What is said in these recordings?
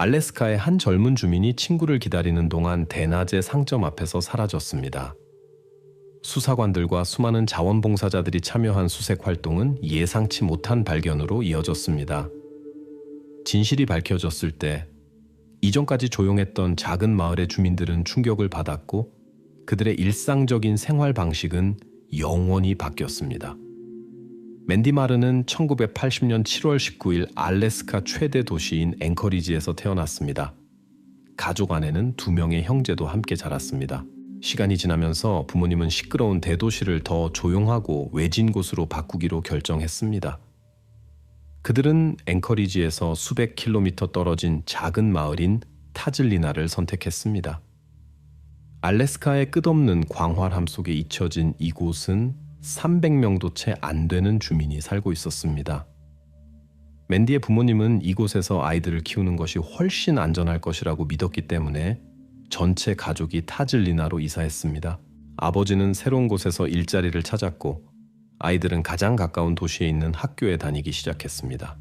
알래스카의 한 젊은 주민이 친구를 기다리는 동안 대낮에 상점 앞에서 사라졌습니다. 수사관들과 수많은 자원봉사자들이 참여한 수색 활동은 예상치 못한 발견으로 이어졌습니다. 진실이 밝혀졌을 때 이전까지 조용했던 작은 마을의 주민들은 충격을 받았고 그들의 일상적인 생활 방식은 영원히 바뀌었습니다. 맨디 마르는 1980년 7월 19일 알래스카 최대 도시인 앵커리지에서 태어났습니다. 가족 안에는 2명의 형제도 함께 자랐습니다. 시간이 지나면서 부모님은 시끄러운 대도시를 더 조용하고 외진 곳으로 바꾸기로 결정했습니다. 그들은 앵커리지에서 수백 킬로미터 떨어진 작은 마을인 타즐리나를 선택했습니다. 알래스카의 끝없는 광활함 속에 잊혀진 이곳은 300명도 채 안 되는 주민이 살고 있었습니다. 맨디의 부모님은 이곳에서 아이들을 키우는 것이 훨씬 안전할 것이라고 믿었기 때문에 전체 가족이 타즐리나로 이사했습니다. 아버지는 새로운 곳에서 일자리를 찾았고 아이들은 가장 가까운 도시에 있는 학교에 다니기 시작했습니다.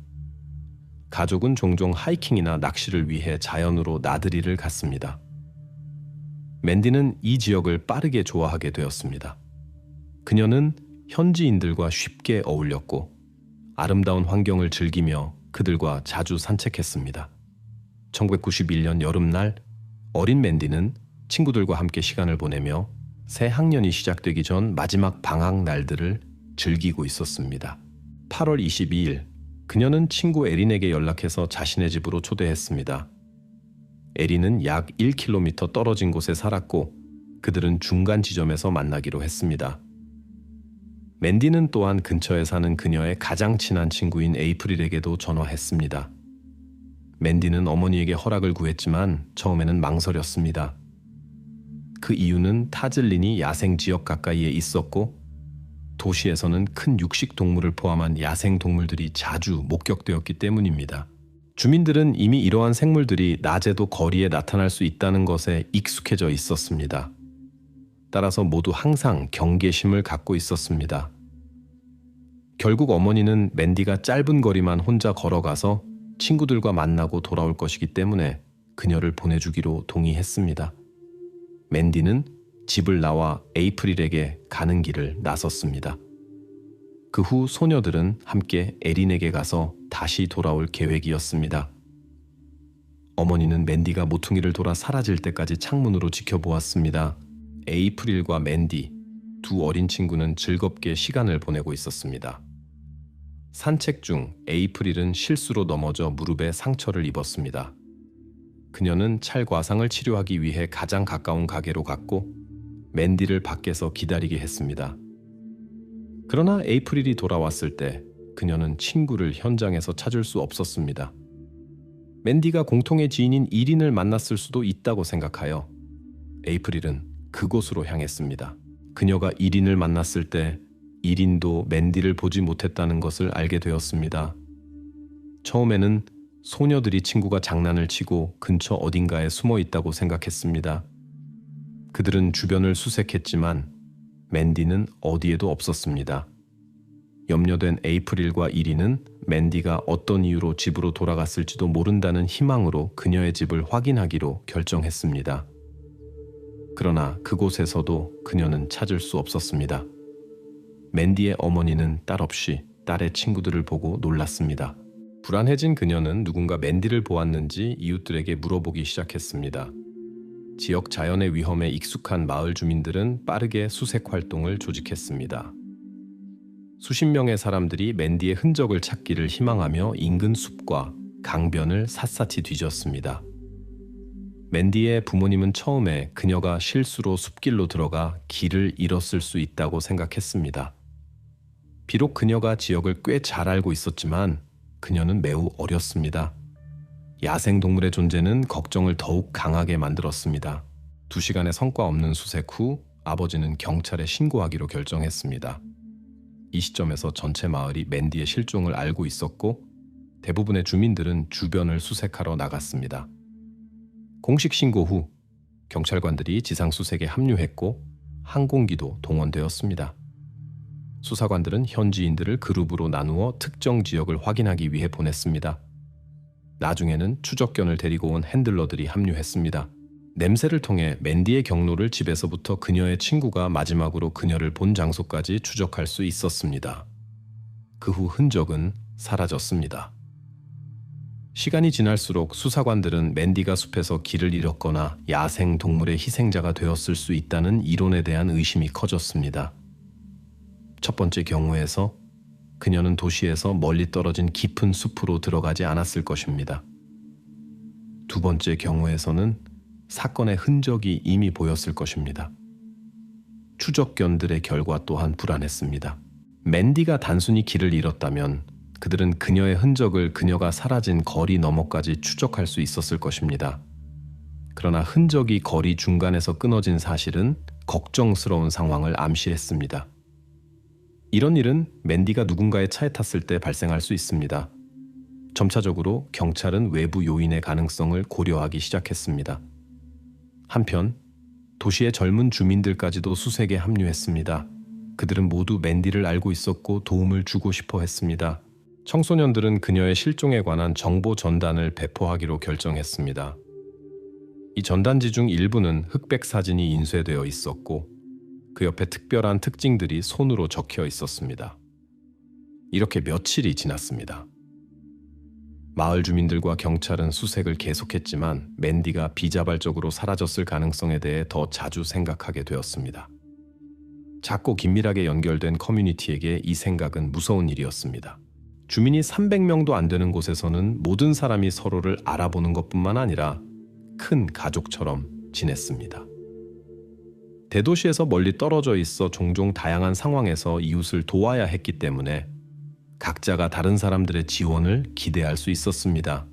가족은 종종 하이킹이나 낚시를 위해 자연으로 나들이를 갔습니다. 맨디는 이 지역을 빠르게 좋아하게 되었습니다. 그녀는 현지인들과 쉽게 어울렸고 아름다운 환경을 즐기며 그들과 자주 산책했습니다. 1991년 여름날 어린 맨디는 친구들과 함께 시간을 보내며 새 학년이 시작되기 전 마지막 방학 날들을 즐기고 있었습니다. 8월 22일 그녀는 친구 에린에게 연락해서 자신의 집으로 초대했습니다. 에린은 약 1km 떨어진 곳에 살았고 그들은 중간 지점에서 만나기로 했습니다. 맨디는 또한 근처에 사는 그녀의 가장 친한 친구인 에이프릴에게도 전화했습니다. 맨디는 어머니에게 허락을 구했지만 처음에는 망설였습니다. 그 이유는 타즐린이 야생 지역 가까이에 있었고 도시에서는 큰 육식 동물을 포함한 야생 동물들이 자주 목격되었기 때문입니다. 주민들은 이미 이러한 생물들이 낮에도 거리에 나타날 수 있다는 것에 익숙해져 있었습니다. 따라서 모두 항상 경계심을 갖고 있었습니다. 결국 어머니는 맨디가 짧은 거리만 혼자 걸어가서 친구들과 만나고 돌아올 것이기 때문에 그녀를 보내주기로 동의했습니다. 맨디는 집을 나와 에이프릴에게 가는 길을 나섰습니다. 그 후 소녀들은 함께 에린에게 가서 다시 돌아올 계획이었습니다. 어머니는 맨디가 모퉁이를 돌아 사라질 때까지 창문으로 지켜보았습니다. 에이프릴과 맨디, 두 어린 친구는 즐겁게 시간을 보내고 있었습니다. 산책 중 에이프릴은 실수로 넘어져 무릎에 상처를 입었습니다. 그녀는 찰과상을 치료하기 위해 가장 가까운 가게로 갔고 맨디를 밖에서 기다리게 했습니다. 그러나 에이프릴이 돌아왔을 때 그녀는 친구를 현장에서 찾을 수 없었습니다. 맨디가 공통의 지인인 이린을 만났을 수도 있다고 생각하여 에이프릴은 그곳으로 향했습니다. 그녀가 이린을 만났을 때 이린도 맨디를 보지 못했다는 것을 알게 되었습니다. 처음에는 소녀들이 친구가 장난을 치고 근처 어딘가에 숨어 있다고 생각했습니다. 그들은 주변을 수색했지만 맨디는 어디에도 없었습니다. 염려된 에이프릴과 이린은 맨디가 어떤 이유로 집으로 돌아갔을지도 모른다는 희망으로 그녀의 집을 확인하기로 결정했습니다. 그러나 그곳에서도 그녀는 찾을 수 없었습니다. 맨디의 어머니는 딸 없이 딸의 친구들을 보고 놀랐습니다. 불안해진 그녀는 누군가 맨디를 보았는지 이웃들에게 물어보기 시작했습니다. 지역 자연의 위험에 익숙한 마을 주민들은 빠르게 수색 활동을 조직했습니다. 수십 명의 사람들이 맨디의 흔적을 찾기를 희망하며 인근 숲과 강변을 샅샅이 뒤졌습니다. 맨디의 부모님은 처음에 그녀가 실수로 숲길로 들어가 길을 잃었을 수 있다고 생각했습니다. 비록 그녀가 지역을 꽤 잘 알고 있었지만 그녀는 매우 어렸습니다. 야생동물의 존재는 걱정을 더욱 강하게 만들었습니다. 2시간의 성과 없는 수색 후 아버지는 경찰에 신고하기로 결정했습니다. 이 시점에서 전체 마을이 맨디의 실종을 알고 있었고 대부분의 주민들은 주변을 수색하러 나갔습니다. 공식 신고 후 경찰관들이 지상수색에 합류했고 항공기도 동원되었습니다. 수사관들은 현지인들을 그룹으로 나누어 특정 지역을 확인하기 위해 보냈습니다. 나중에는 추적견을 데리고 온 핸들러들이 합류했습니다. 냄새를 통해 맨디의 경로를 집에서부터 그녀의 친구가 마지막으로 그녀를 본 장소까지 추적할 수 있었습니다. 그 후 흔적은 사라졌습니다. 시간이 지날수록 수사관들은 맨디가 숲에서 길을 잃었거나 야생 동물의 희생자가 되었을 수 있다는 이론에 대한 의심이 커졌습니다. 첫 번째 경우에서 그녀는 도시에서 멀리 떨어진 깊은 숲으로 들어가지 않았을 것입니다. 두 번째 경우에서는 사건의 흔적이 이미 보였을 것입니다. 추적견들의 결과 또한 불안했습니다. 맨디가 단순히 길을 잃었다면 그들은 그녀의 흔적을 그녀가 사라진 거리 너머까지 추적할 수 있었을 것입니다. 그러나 흔적이 거리 중간에서 끊어진 사실은 걱정스러운 상황을 암시했습니다. 이런 일은 맨디가 누군가의 차에 탔을 때 발생할 수 있습니다. 점차적으로 경찰은 외부 요인의 가능성을 고려하기 시작했습니다. 한편 도시의 젊은 주민들까지도 수색에 합류했습니다. 그들은 모두 맨디를 알고 있었고 도움을 주고 싶어 했습니다. 청소년들은 그녀의 실종에 관한 정보 전단을 배포하기로 결정했습니다. 이 전단지 중 일부는 흑백 사진이 인쇄되어 있었고 그 옆에 특별한 특징들이 손으로 적혀 있었습니다. 이렇게 며칠이 지났습니다. 마을 주민들과 경찰은 수색을 계속했지만 맨디가 비자발적으로 사라졌을 가능성에 대해 더 자주 생각하게 되었습니다. 작고 긴밀하게 연결된 커뮤니티에게 이 생각은 무서운 일이었습니다. 주민이 300명도 안 되는 곳에서는 모든 사람이 서로를 알아보는 것뿐만 아니라 큰 가족처럼 지냈습니다. 대도시에서 멀리 떨어져 있어 종종 다양한 상황에서 이웃을 도와야 했기 때문에 각자가 다른 사람들의 지원을 기대할 수 있었습니다.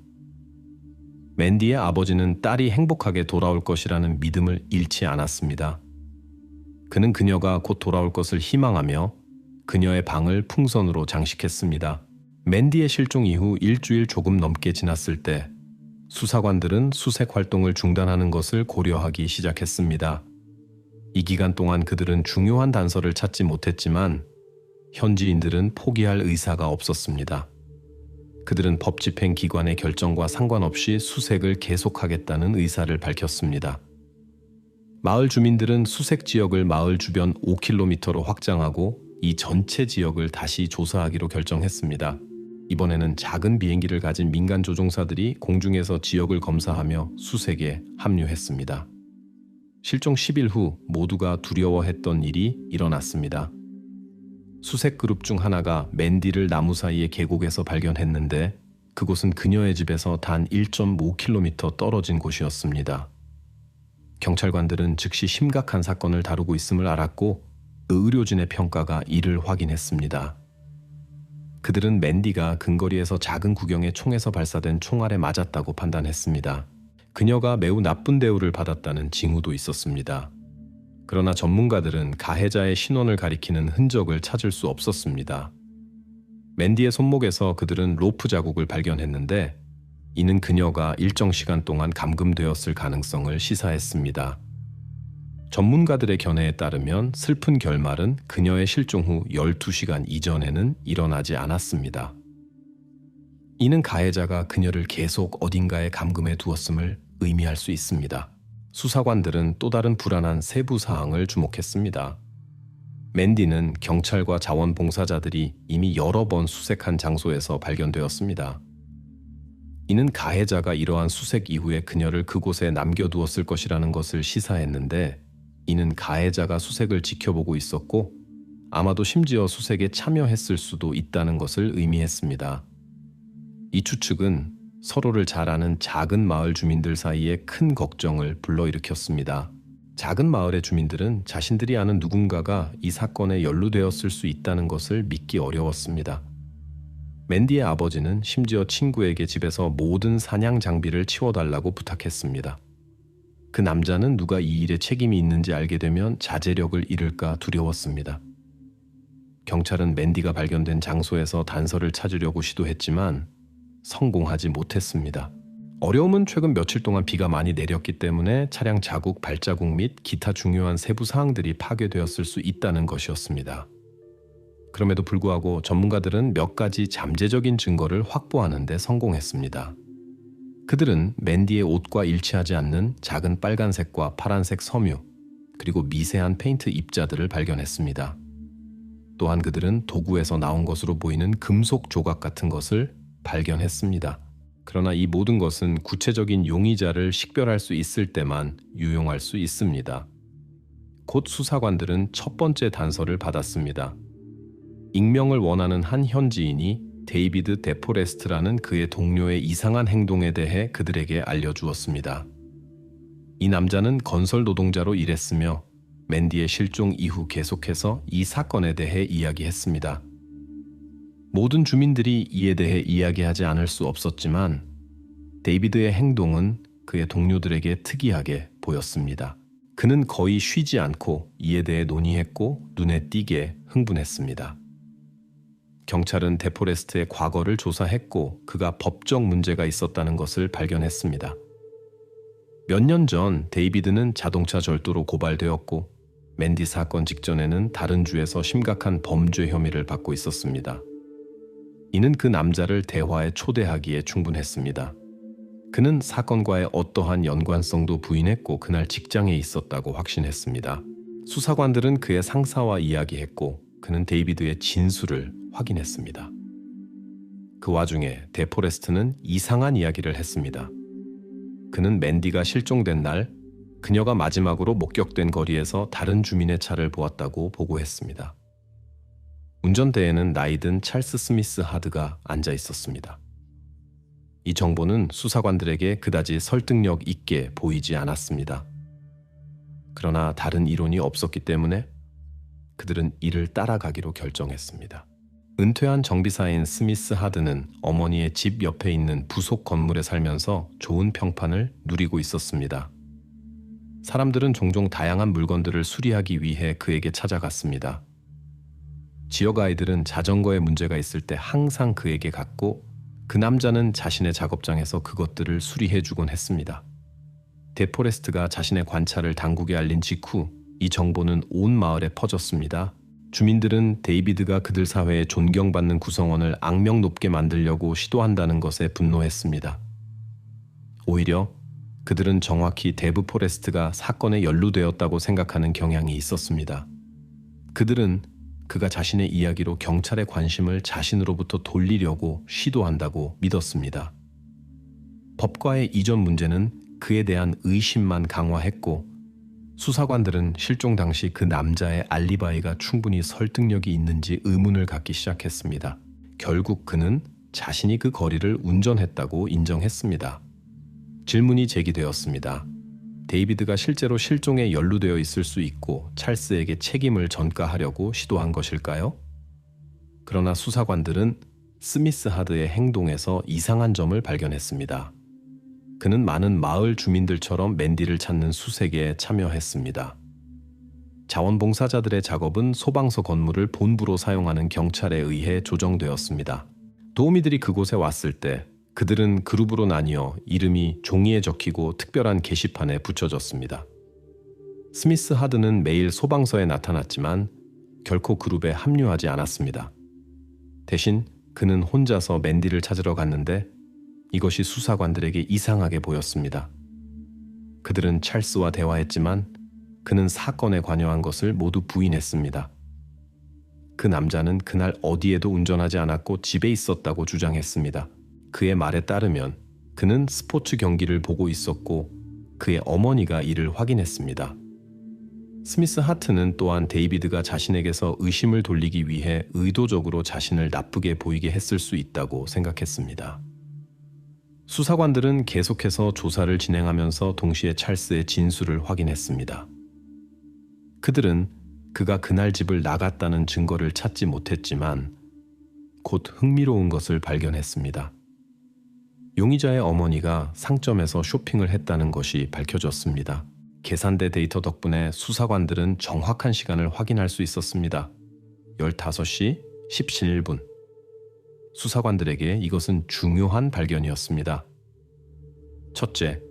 맨디의 아버지는 딸이 행복하게 돌아올 것이라는 믿음을 잃지 않았습니다. 그는 그녀가 곧 돌아올 것을 희망하며 그녀의 방을 풍선으로 장식했습니다. 맨디의 실종 이후 일주일 조금 넘게 지났을 때 수사관들은 수색 활동을 중단하는 것을 고려하기 시작했습니다. 이 기간 동안 그들은 중요한 단서를 찾지 못했지만 현지인들은 포기할 의사가 없었습니다. 그들은 법 집행 기관의 결정과 상관없이 수색을 계속하겠다는 의사를 밝혔습니다. 마을 주민들은 수색 지역을 마을 주변 5km로 확장하고 이 전체 지역을 다시 조사하기로 결정했습니다. 이번에는 작은 비행기를 가진 민간 조종사들이 공중에서 지역을 검사하며 수색에 합류했습니다. 실종 10일 후 모두가 두려워했던 일이 일어났습니다. 수색 그룹 중 하나가 맨디를 나무 사이의 계곡에서 발견했는데 그곳은 그녀의 집에서 단 1.5km 떨어진 곳이었습니다. 경찰관들은 즉시 심각한 사건을 다루고 있음을 알았고 의료진의 평가가 이를 확인했습니다. 그들은 맨디가 근거리에서 작은 구경에 총에서 발사된 총알에 맞았다고 판단했습니다. 그녀가 매우 나쁜 대우를 받았다는 징후도 있었습니다. 그러나 전문가들은 가해자의 신원을 가리키는 흔적을 찾을 수 없었습니다. 맨디의 손목에서 그들은 로프 자국을 발견했는데 이는 그녀가 일정 시간 동안 감금되었을 가능성을 시사했습니다. 전문가들의 견해에 따르면 슬픈 결말은 그녀의 실종 후 12시간 이전에는 일어나지 않았습니다. 이는 가해자가 그녀를 계속 어딘가에 감금해 두었음을 의미할 수 있습니다. 수사관들은 또 다른 불안한 세부 사항을 주목했습니다. 맨디는 경찰과 자원봉사자들이 이미 여러 번 수색한 장소에서 발견되었습니다. 이는 가해자가 이러한 수색 이후에 그녀를 그곳에 남겨두었을 것이라는 것을 시사했는데 이는 가해자가 수색을 지켜보고 있었고 아마도 심지어 수색에 참여했을 수도 있다는 것을 의미했습니다. 이 추측은 서로를 잘 아는 작은 마을 주민들 사이에 큰 걱정을 불러일으켰습니다. 작은 마을의 주민들은 자신들이 아는 누군가가 이 사건에 연루되었을 수 있다는 것을 믿기 어려웠습니다. 맨디의 아버지는 심지어 친구에게 집에서 모든 사냥 장비를 치워달라고 부탁했습니다. 그 남자는 누가 이 일에 책임이 있는지 알게 되면 자제력을 잃을까 두려웠습니다. 경찰은 맨디가 발견된 장소에서 단서를 찾으려고 시도했지만 성공하지 못했습니다. 어려움은 최근 며칠 동안 비가 많이 내렸기 때문에 차량 자국, 발자국 및 기타 중요한 세부 사항들이 파괴되었을 수 있다는 것이었습니다. 그럼에도 불구하고 전문가들은 몇 가지 잠재적인 증거를 확보하는 데 성공했습니다. 그들은 맨디의 옷과 일치하지 않는 작은 빨간색과 파란색 섬유, 그리고 미세한 페인트 입자들을 발견했습니다. 또한 그들은 도구에서 나온 것으로 보이는 금속 조각 같은 것을 발견했습니다. 그러나 이 모든 것은 구체적인 용의자를 식별할 수 있을 때만 유용할 수 있습니다. 곧 수사관들은 첫 번째 단서를 받았습니다. 익명을 원하는 한 현지인이 데이비드 데포레스트라는 그의 동료의 이상한 행동에 대해 그들에게 알려주었습니다. 이 남자는 건설 노동자로 일했으며 맨디의 실종 이후 계속해서 이 사건에 대해 이야기했습니다. 모든 주민들이 이에 대해 이야기하지 않을 수 없었지만 데이비드의 행동은 그의 동료들에게 특이하게 보였습니다. 그는 거의 쉬지 않고 이에 대해 논의했고 눈에 띄게 흥분했습니다. 경찰은 데포레스트의 과거를 조사했고 그가 법적 문제가 있었다는 것을 발견했습니다. 몇 년 전 데이비드는 자동차 절도로 고발되었고 맨디 사건 직전에는 다른 주에서 심각한 범죄 혐의를 받고 있었습니다. 이는 그 남자를 대화에 초대하기에 충분했습니다. 그는 사건과의 어떠한 연관성도 부인했고 그날 직장에 있었다고 확신했습니다. 수사관들은 그의 상사와 이야기했고 그는 데이비드의 진술을 확인했습니다. 그 와중에 데포레스트는 이상한 이야기를 했습니다. 그는 맨디가 실종된 날 그녀가 마지막으로 목격된 거리에서 다른 주민의 차를 보았다고 보고했습니다. 운전대에는 나이든 찰스 스미스 하드가 앉아 있었습니다. 이 정보는 수사관들에게 그다지 설득력 있게 보이지 않았습니다. 그러나 다른 이론이 없었기 때문에 그들은 이를 따라가기로 결정했습니다. 은퇴한 정비사인 스미스 하드는 어머니의 집 옆에 있는 부속 건물에 살면서 좋은 평판을 누리고 있었습니다. 사람들은 종종 다양한 물건들을 수리하기 위해 그에게 찾아갔습니다. 지역 아이들은 자전거에 문제가 있을 때 항상 그에게 갔고 그 남자는 자신의 작업장에서 그것들을 수리해주곤 했습니다. 데포레스트가 자신의 관찰을 당국에 알린 직후 이 정보는 온 마을에 퍼졌습니다. 주민들은 데이비드가 그들 사회에 존경받는 구성원을 악명 높게 만들려고 시도한다는 것에 분노했습니다. 오히려 그들은 정확히 데브 포레스트가 사건에 연루되었다고 생각하는 경향이 있었습니다. 그들은 그가 자신의 이야기로 경찰의 관심을 자신으로부터 돌리려고 시도한다고 믿었습니다. 법과의 이전 문제는 그에 대한 의심만 강화했고 수사관들은 실종 당시 그 남자의 알리바이가 충분히 설득력이 있는지 의문을 갖기 시작했습니다. 결국 그는 자신이 그 거리를 운전했다고 인정했습니다. 질문이 제기되었습니다. 데이비드가 실제로 실종에 연루되어 있을 수 있고 찰스에게 책임을 전가하려고 시도한 것일까요? 그러나 수사관들은 스미스 하드의 행동에서 이상한 점을 발견했습니다. 그는 많은 마을 주민들처럼 맨디를 찾는 수색에 참여했습니다. 자원봉사자들의 작업은 소방서 건물을 본부로 사용하는 경찰에 의해 조정되었습니다. 도우미들이 그곳에 왔을 때 그들은 그룹으로 나뉘어 이름이 종이에 적히고 특별한 게시판에 붙여졌습니다. 스미스 하드는 매일 소방서에 나타났지만 결코 그룹에 합류하지 않았습니다. 대신 그는 혼자서 맨디를 찾으러 갔는데 이것이 수사관들에게 이상하게 보였습니다. 그들은 찰스와 대화했지만 그는 사건에 관여한 것을 모두 부인했습니다. 그 남자는 그날 어디에도 운전하지 않았고 집에 있었다고 주장했습니다. 그의 말에 따르면 그는 스포츠 경기를 보고 있었고 그의 어머니가 이를 확인했습니다. 스미스 하트는 또한 데이비드가 자신에게서 의심을 돌리기 위해 의도적으로 자신을 나쁘게 보이게 했을 수 있다고 생각했습니다. 수사관들은 계속해서 조사를 진행하면서 동시에 찰스의 진술을 확인했습니다. 그들은 그가 그날 집을 나갔다는 증거를 찾지 못했지만 곧 흥미로운 것을 발견했습니다. 용의자의 어머니가 상점에서 쇼핑을 했다는 것이 밝혀졌습니다. 계산대 데이터 덕분에 수사관들은 정확한 시간을 확인할 수 있었습니다. 15시 17분. 수사관들에게 이것은 중요한 발견이었습니다. 첫째,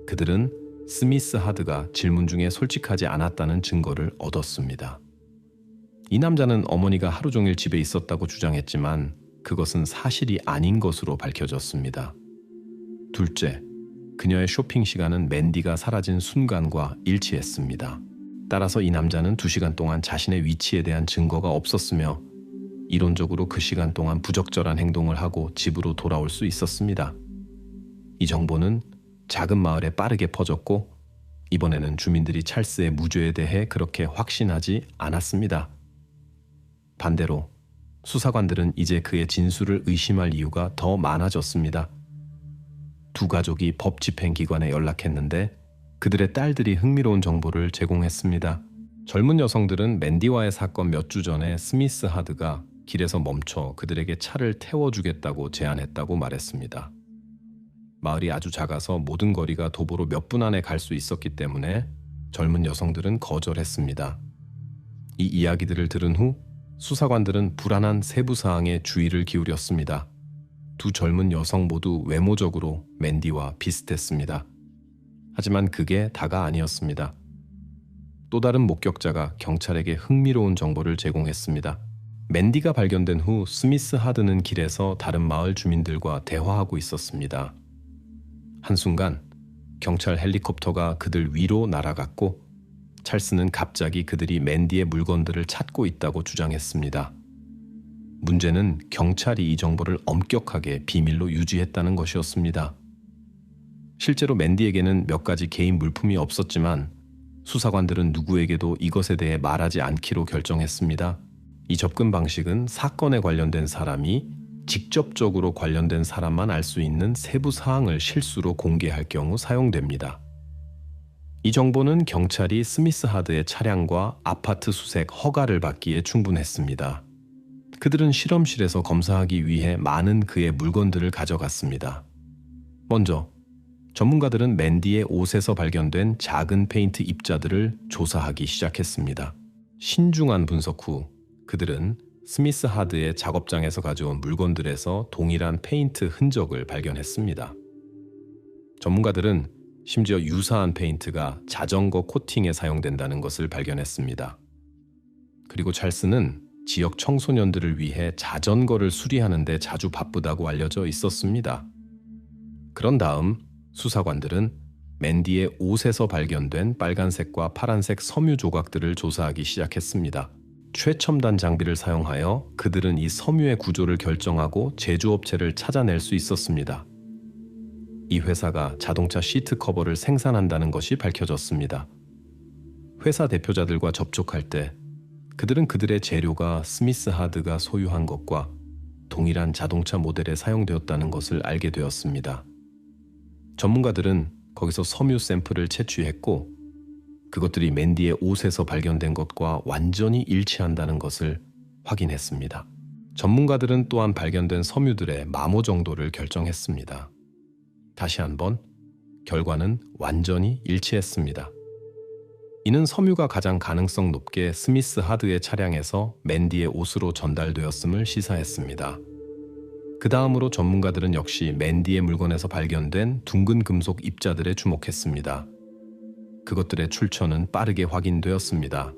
그들은 스미스 하드가 질문 중에 솔직하지 않았다는 증거를 얻었습니다. 이 남자는 어머니가 하루 종일 집에 있었다고 주장했지만 그것은 사실이 아닌 것으로 밝혀졌습니다. 둘째, 그녀의 쇼핑 시간은 맨디가 사라진 순간과 일치했습니다. 따라서 이 남자는 2시간 동안 자신의 위치에 대한 증거가 없었으며 이론적으로 그 시간 동안 부적절한 행동을 하고 집으로 돌아올 수 있었습니다. 이 정보는 작은 마을에 빠르게 퍼졌고 이번에는 주민들이 찰스의 무죄에 대해 그렇게 확신하지 않았습니다. 반대로 수사관들은 이제 그의 진술을 의심할 이유가 더 많아졌습니다. 두 가족이 법 집행기관에 연락했는데 그들의 딸들이 흥미로운 정보를 제공했습니다. 젊은 여성들은 맨디와의 사건 몇 주 전에 스미스 하드가 길에서 멈춰 그들에게 차를 태워주겠다고 제안했다고 말했습니다. 마을이 아주 작아서 모든 거리가 도보로 몇 분 안에 갈 수 있었기 때문에 젊은 여성들은 거절했습니다. 이 이야기들을 들은 후 수사관들은 불안한 세부 사항에 주의를 기울였습니다. 두 젊은 여성 모두 외모적으로 맨디와 비슷했습니다. 하지만 그게 다가 아니었습니다. 또 다른 목격자가 경찰에게 흥미로운 정보를 제공했습니다. 맨디가 발견된 후 스미스 하드는 길에서 다른 마을 주민들과 대화하고 있었습니다. 한순간 경찰 헬리콥터가 그들 위로 날아갔고 찰스는 갑자기 그들이 맨디의 물건들을 찾고 있다고 주장했습니다. 문제는 경찰이 이 정보를 엄격하게 비밀로 유지했다는 것이었습니다. 실제로 맨디에게는 몇 가지 개인 물품이 없었지만 수사관들은 누구에게도 이것에 대해 말하지 않기로 결정했습니다. 이 접근 방식은 사건에 관련된 사람이 직접적으로 관련된 사람만 알 수 있는 세부 사항을 실수로 공개할 경우 사용됩니다. 이 정보는 경찰이 스미스 하드의 차량과 아파트 수색 허가를 받기에 충분했습니다. 그들은 실험실에서 검사하기 위해 많은 그의 물건들을 가져갔습니다. 먼저 전문가들은 맨디의 옷에서 발견된 작은 페인트 입자들을 조사하기 시작했습니다. 신중한 분석 후 그들은 스미스 하드의 작업장에서 가져온 물건들에서 동일한 페인트 흔적을 발견했습니다. 전문가들은 심지어 유사한 페인트가 자전거 코팅에 사용된다는 것을 발견했습니다. 그리고 찰스는 지역 청소년들을 위해 자전거를 수리하는 데 자주 바쁘다고 알려져 있었습니다. 그런 다음 수사관들은 맨디의 옷에서 발견된 빨간색과 파란색 섬유 조각들을 조사하기 시작했습니다. 최첨단 장비를 사용하여 그들은 이 섬유의 구조를 결정하고 제조업체를 찾아낼 수 있었습니다. 이 회사가 자동차 시트 커버를 생산한다는 것이 밝혀졌습니다. 회사 대표자들과 접촉할 때 그들은 그들의 재료가 스미스 하드가 소유한 것과 동일한 자동차 모델에 사용되었다는 것을 알게 되었습니다. 전문가들은 거기서 섬유 샘플을 채취했고 그것들이 맨디의 옷에서 발견된 것과 완전히 일치한다는 것을 확인했습니다. 전문가들은 또한 발견된 섬유들의 마모 정도를 결정했습니다. 다시 한번 결과는 완전히 일치했습니다. 이는 섬유가 가장 가능성 높게 스미스 하드의 차량에서 맨디의 옷으로 전달되었음을 시사했습니다. 그 다음으로 전문가들은 역시 맨디의 물건에서 발견된 둥근 금속 입자들에 주목했습니다. 그것들의 출처는 빠르게 확인되었습니다.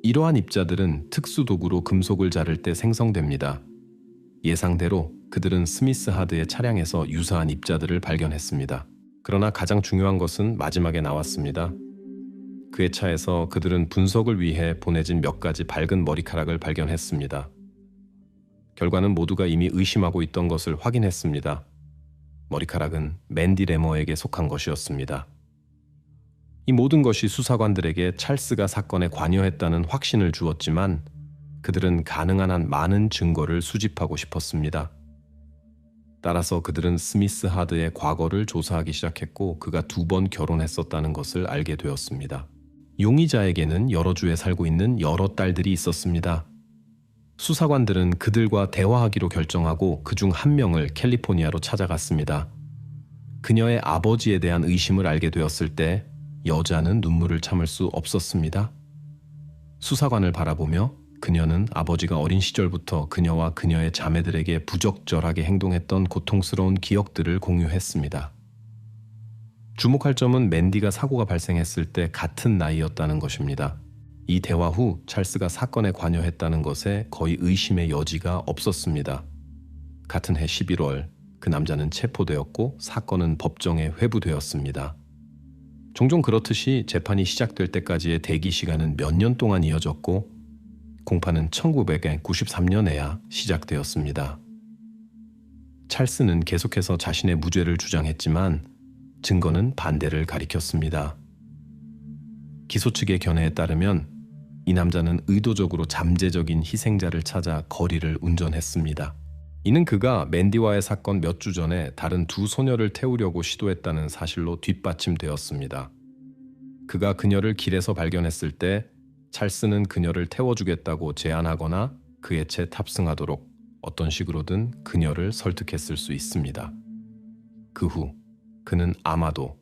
이러한 입자들은 특수 도구로 금속을 자를 때 생성됩니다. 예상대로 그들은 스미스 하드의 차량에서 유사한 입자들을 발견했습니다. 그러나 가장 중요한 것은 마지막에 나왔습니다. 그의 차에서 그들은 분석을 위해 보내진 몇 가지 밝은 머리카락을 발견했습니다. 결과는 모두가 이미 의심하고 있던 것을 확인했습니다. 머리카락은 맨디 레머에게 속한 것이었습니다. 이 모든 것이 수사관들에게 찰스가 사건에 관여했다는 확신을 주었지만 그들은 가능한 한 많은 증거를 수집하고 싶었습니다. 따라서 그들은 스미스 하드의 과거를 조사하기 시작했고 그가 2번 결혼했었다는 것을 알게 되었습니다. 용의자에게는 여러 주에 살고 있는 여러 딸들이 있었습니다. 수사관들은 그들과 대화하기로 결정하고 그중 한 명을 캘리포니아로 찾아갔습니다. 그녀의 아버지에 대한 의심을 알게 되었을 때 여자는 눈물을 참을 수 없었습니다. 수사관을 바라보며 그녀는 아버지가 어린 시절부터 그녀와 그녀의 자매들에게 부적절하게 행동했던 고통스러운 기억들을 공유했습니다. 주목할 점은 맨디가 사고가 발생했을 때 같은 나이였다는 것입니다. 이 대화 후 찰스가 사건에 관여했다는 것에 거의 의심의 여지가 없었습니다. 같은 해 11월 그 남자는 체포되었고 사건은 법정에 회부되었습니다. 종종 그렇듯이 재판이 시작될 때까지의 대기 시간은 몇 년 동안 이어졌고 공판은 1993년에야 시작되었습니다. 찰스는 계속해서 자신의 무죄를 주장했지만 증거는 반대를 가리켰습니다. 기소 측의 견해에 따르면 이 남자는 의도적으로 잠재적인 희생자를 찾아 거리를 운전했습니다. 이는 그가 맨디와의 사건 몇 주 전에 다른 두 소녀를 태우려고 시도했다는 사실로 뒷받침되었습니다. 그가 그녀를 길에서 발견했을 때 찰스는 그녀를 태워주겠다고 제안하거나 그의 채 탑승하도록 어떤 식으로든 그녀를 설득했을 수 있습니다. 그 후 그는 아마도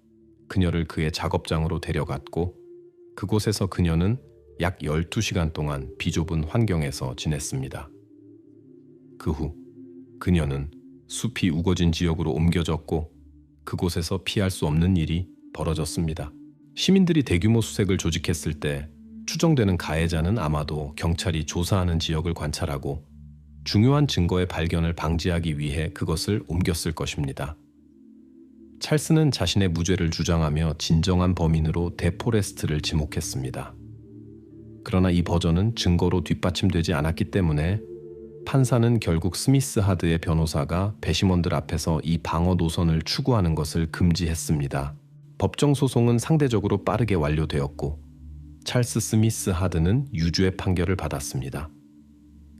그녀를 그의 작업장으로 데려갔고 그곳에서 그녀는 약 12시간 동안 비좁은 환경에서 지냈습니다. 그 후 그녀는 숲이 우거진 지역으로 옮겨졌고 그곳에서 피할 수 없는 일이 벌어졌습니다. 시민들이 대규모 수색을 조직했을 때 추정되는 가해자는 아마도 경찰이 조사하는 지역을 관찰하고 중요한 증거의 발견을 방지하기 위해 그것을 옮겼을 것입니다. 찰스는 자신의 무죄를 주장하며 진정한 범인으로 데포레스트를 지목했습니다. 그러나 이 버전은 증거로 뒷받침되지 않았기 때문에 판사는 결국 스미스 하드의 변호사가 배심원들 앞에서 이 방어 노선을 추구하는 것을 금지했습니다. 법정 소송은 상대적으로 빠르게 완료되었고 찰스 스미스 하드는 유죄 판결을 받았습니다.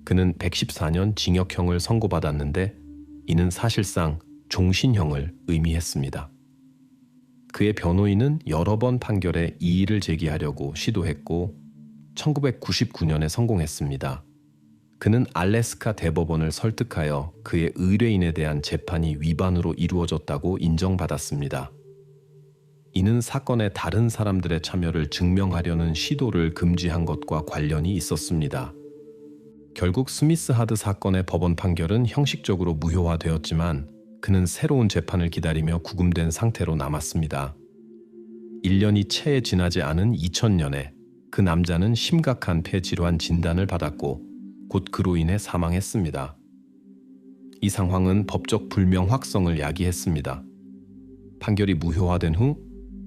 그는 114년 징역형을 선고받았는데 이는 사실상 종신형을 의미했습니다. 그의 변호인은 여러 번 판결에 이의를 제기하려고 시도했고 1999년에 성공했습니다. 그는 알래스카 대법원을 설득하여 그의 의뢰인에 대한 재판이 위반으로 이루어졌다고 인정받았습니다. 이는 사건에 다른 사람들의 참여를 증명하려는 시도를 금지한 것과 관련이 있었습니다. 결국 스미스 하드 사건의 법원 판결은 형식적으로 무효화되었지만 그는 새로운 재판을 기다리며 구금된 상태로 남았습니다. 1년이 채 지나지 않은 2000년에 그 남자는 심각한 폐질환 진단을 받았고 곧 그로 인해 사망했습니다. 이 상황은 법적 불명확성을 야기했습니다. 판결이 무효화된 후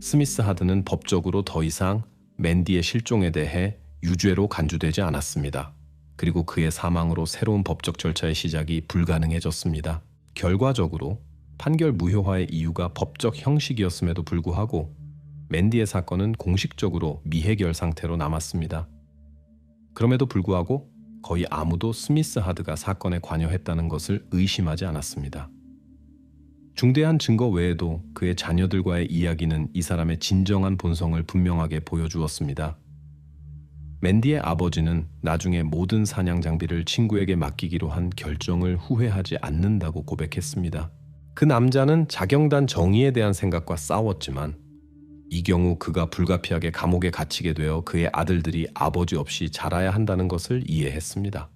스미스 하드는 법적으로 더 이상 맨디의 실종에 대해 유죄로 간주되지 않았습니다. 그리고 그의 사망으로 새로운 법적 절차의 시작이 불가능해졌습니다. 결과적으로 판결 무효화의 이유가 법적 형식이었음에도 불구하고 맨디의 사건은 공식적으로 미해결 상태로 남았습니다. 그럼에도 불구하고 거의 아무도 스미스 하드가 사건에 관여했다는 것을 의심하지 않았습니다. 중대한 증거 외에도 그의 자녀들과의 이야기는 이 사람의 진정한 본성을 분명하게 보여주었습니다. 맨디의 아버지는 나중에 모든 사냥 장비를 친구에게 맡기기로 한 결정을 후회하지 않는다고 고백했습니다. 그 남자는 자경단 정의에 대한 생각과 싸웠지만 이 경우 그가 불가피하게 감옥에 갇히게 되어 그의 아들들이 아버지 없이 자라야 한다는 것을 이해했습니다.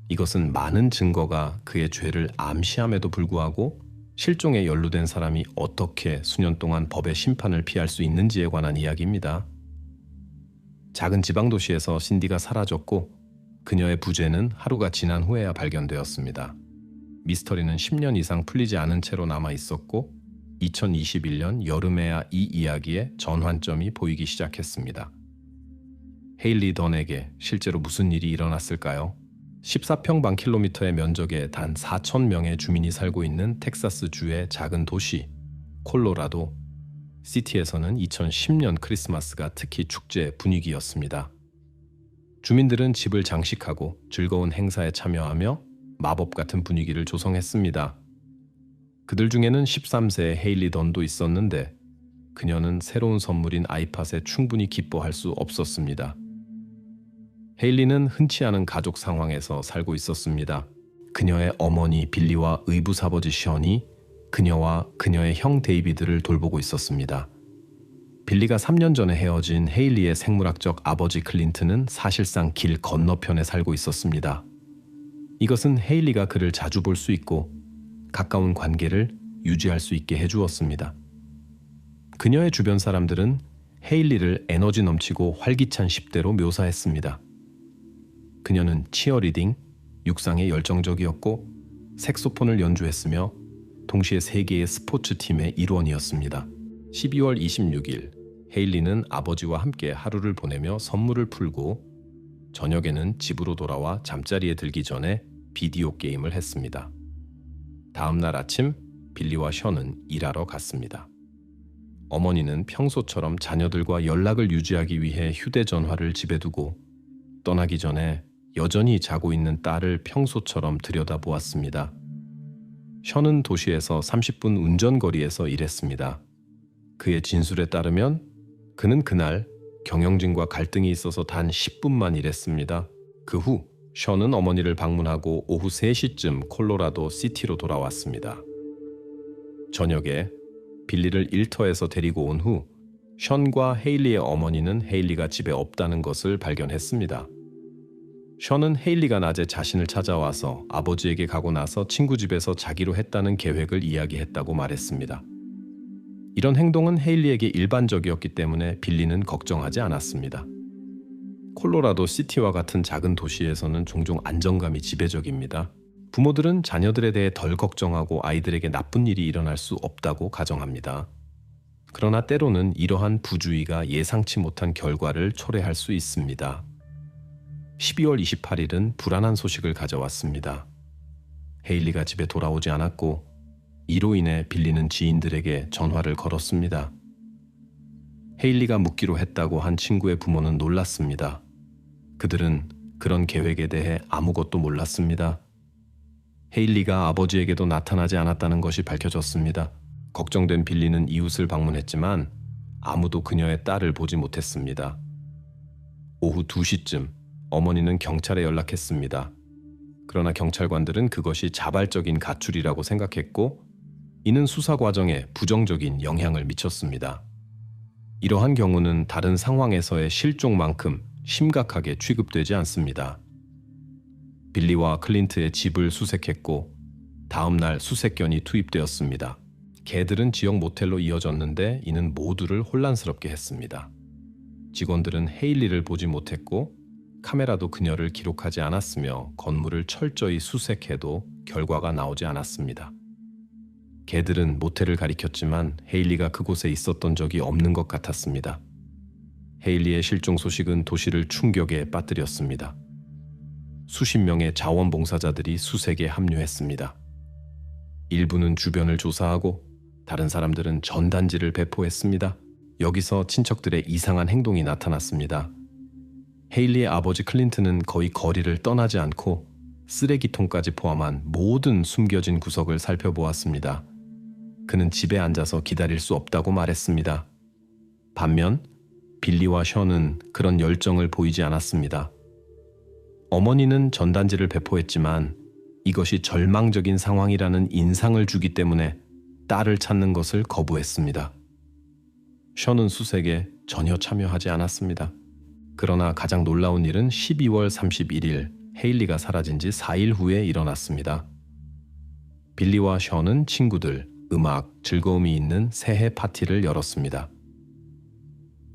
이것은 많은 증거가 그의 죄를 암시함에도 불구하고 실종에 연루된 사람이 어떻게 수년 동안 법의 심판을 피할 수 있는지에 관한 이야기입니다. 작은 지방도시에서 신디가 사라졌고 그녀의 부재는 하루가 지난 후에야 발견되었습니다. 미스터리는 10년 이상 풀리지 않은 채로 남아 있었고 2021년 여름에야 이 이야기의 전환점이 보이기 시작했습니다. 헤일리 던에게 실제로 무슨 일이 일어났을까요? 14평방킬로미터의 면적에 단 4,000명의 주민이 살고 있는 텍사스주의 작은 도시 콜로라도 시티에서는 2010년 크리스마스가 특히 축제 분위기였습니다. 주민들은 집을 장식하고 즐거운 행사에 참여하며 마법 같은 분위기를 조성했습니다. 그들 중에는 13세의 헤일리 던도 있었는데 그녀는 새로운 선물인 아이팟에 충분히 기뻐할 수 없었습니다. 헤일리는 흔치 않은 가족 상황에서 살고 있었습니다. 그녀의 어머니 빌리와 의붓아버지 션이 그녀와 그녀의 형 데이비드를 돌보고 있었습니다. 빌리가 3년 전에 헤어진 헤일리의 생물학적 아버지 클린트는 사실상 길 건너편에 살고 있었습니다. 이것은 헤일리가 그를 자주 볼 수 있고 가까운 관계를 유지할 수 있게 해주었습니다. 그녀의 주변 사람들은 헤일리를 에너지 넘치고 활기찬 10대로 묘사했습니다. 그녀는 치어리딩, 육상에 열정적이었고 색소폰을 연주했으며 동시에 세계의 스포츠팀의 일원이었습니다. 12월 26일 헤일리는 아버지와 함께 하루를 보내며 선물을 풀고 저녁에는 집으로 돌아와 잠자리에 들기 전에 비디오 게임을 했습니다. 다음 날 아침 빌리와 션은 일하러 갔습니다. 어머니는 평소처럼 자녀들과 연락을 유지하기 위해 휴대전화를 집에 두고 떠나기 전에 여전히 자고 있는 딸을 평소처럼 들여다보았습니다. 션은 도시에서 30분 운전거리에서 일했습니다. 그의 진술에 따르면 그는 그날 경영진과 갈등이 있어서 단 10분만 일했습니다. 그 후 션은 어머니를 방문하고 오후 3시쯤 콜로라도 시티로 돌아왔습니다. 저녁에 빌리를 일터에서 데리고 온 후 션과 헤일리의 어머니는 헤일리가 집에 없다는 것을 발견했습니다. 션은 헤일리가 낮에 자신을 찾아와서 아버지에게 가고 나서 친구 집에서 자기로 했다는 계획을 이야기했다고 말했습니다. 이런 행동은 헤일리에게 일반적이었기 때문에 빌리는 걱정하지 않았습니다. 콜로라도 시티와 같은 작은 도시에서는 종종 안정감이 지배적입니다. 부모들은 자녀들에 대해 덜 걱정하고 아이들에게 나쁜 일이 일어날 수 없다고 가정합니다. 그러나 때로는 이러한 부주의가 예상치 못한 결과를 초래할 수 있습니다. 12월 28일은 불안한 소식을 가져왔습니다. 헤일리가 집에 돌아오지 않았고 이로 인해 빌리는 지인들에게 전화를 걸었습니다. 헤일리가 묻기로 했다고 한 친구의 부모는 놀랐습니다. 그들은 그런 계획에 대해 아무것도 몰랐습니다. 헤일리가 아버지에게도 나타나지 않았다는 것이 밝혀졌습니다. 걱정된 빌리는 이웃을 방문했지만 아무도 그녀의 딸을 보지 못했습니다. 오후 2시쯤 어머니는 경찰에 연락했습니다. 그러나 경찰관들은 그것이 자발적인 가출이라고 생각했고 이는 수사 과정에 부정적인 영향을 미쳤습니다. 이러한 경우는 다른 상황에서의 실종만큼 심각하게 취급되지 않습니다. 빌리와 클린트의 집을 수색했고 다음 날 수색견이 투입되었습니다. 개들은 지역 모텔로 이어졌는데 이는 모두를 혼란스럽게 했습니다. 직원들은 헤일리를 보지 못했고 카메라도 그녀를 기록하지 않았으며 건물을 철저히 수색해도 결과가 나오지 않았습니다. 개들은 모텔을 가리켰지만 헤일리가 그곳에 있었던 적이 없는 것 같았습니다. 헤일리의 실종 소식은 도시를 충격에 빠뜨렸습니다. 수십 명의 자원봉사자들이 수색에 합류했습니다. 일부는 주변을 조사하고 다른 사람들은 전단지를 배포했습니다. 여기서 친척들의 이상한 행동이 나타났습니다. 헤일리의 아버지 클린트는 거의 거리를 떠나지 않고 쓰레기통까지 포함한 모든 숨겨진 구석을 살펴보았습니다. 그는 집에 앉아서 기다릴 수 없다고 말했습니다. 반면 빌리와 션은 그런 열정을 보이지 않았습니다. 어머니는 전단지를 배포했지만 이것이 절망적인 상황이라는 인상을 주기 때문에 딸을 찾는 것을 거부했습니다. 션은 수색에 전혀 참여하지 않았습니다. 그러나 가장 놀라운 일은 12월 31일 헤일리가 사라진 지 4일 후에 일어났습니다. 빌리와 션은 친구들, 음악, 즐거움이 있는 새해 파티를 열었습니다.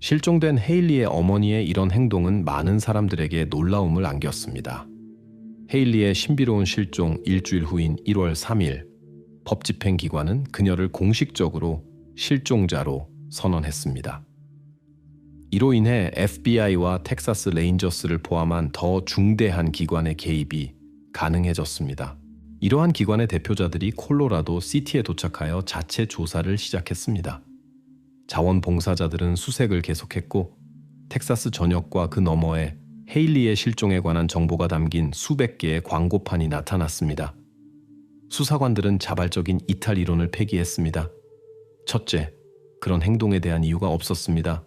실종된 헤일리의 어머니의 이런 행동은 많은 사람들에게 놀라움을 안겼습니다. 헤일리의 신비로운 실종 일주일 후인 1월 3일, 법집행기관은 그녀를 공식적으로 실종자로 선언했습니다. 이로 인해 FBI와 텍사스 레인저스를 포함한 더 중대한 기관의 개입이 가능해졌습니다. 이러한 기관의 대표자들이 콜로라도 시티에 도착하여 자체 조사를 시작했습니다. 자원봉사자들은 수색을 계속했고 텍사스 전역과 그 너머에 헤일리의 실종에 관한 정보가 담긴 수백 개의 광고판이 나타났습니다. 수사관들은 자발적인 이탈 이론을 폐기했습니다. 첫째, 그런 행동에 대한 이유가 없었습니다.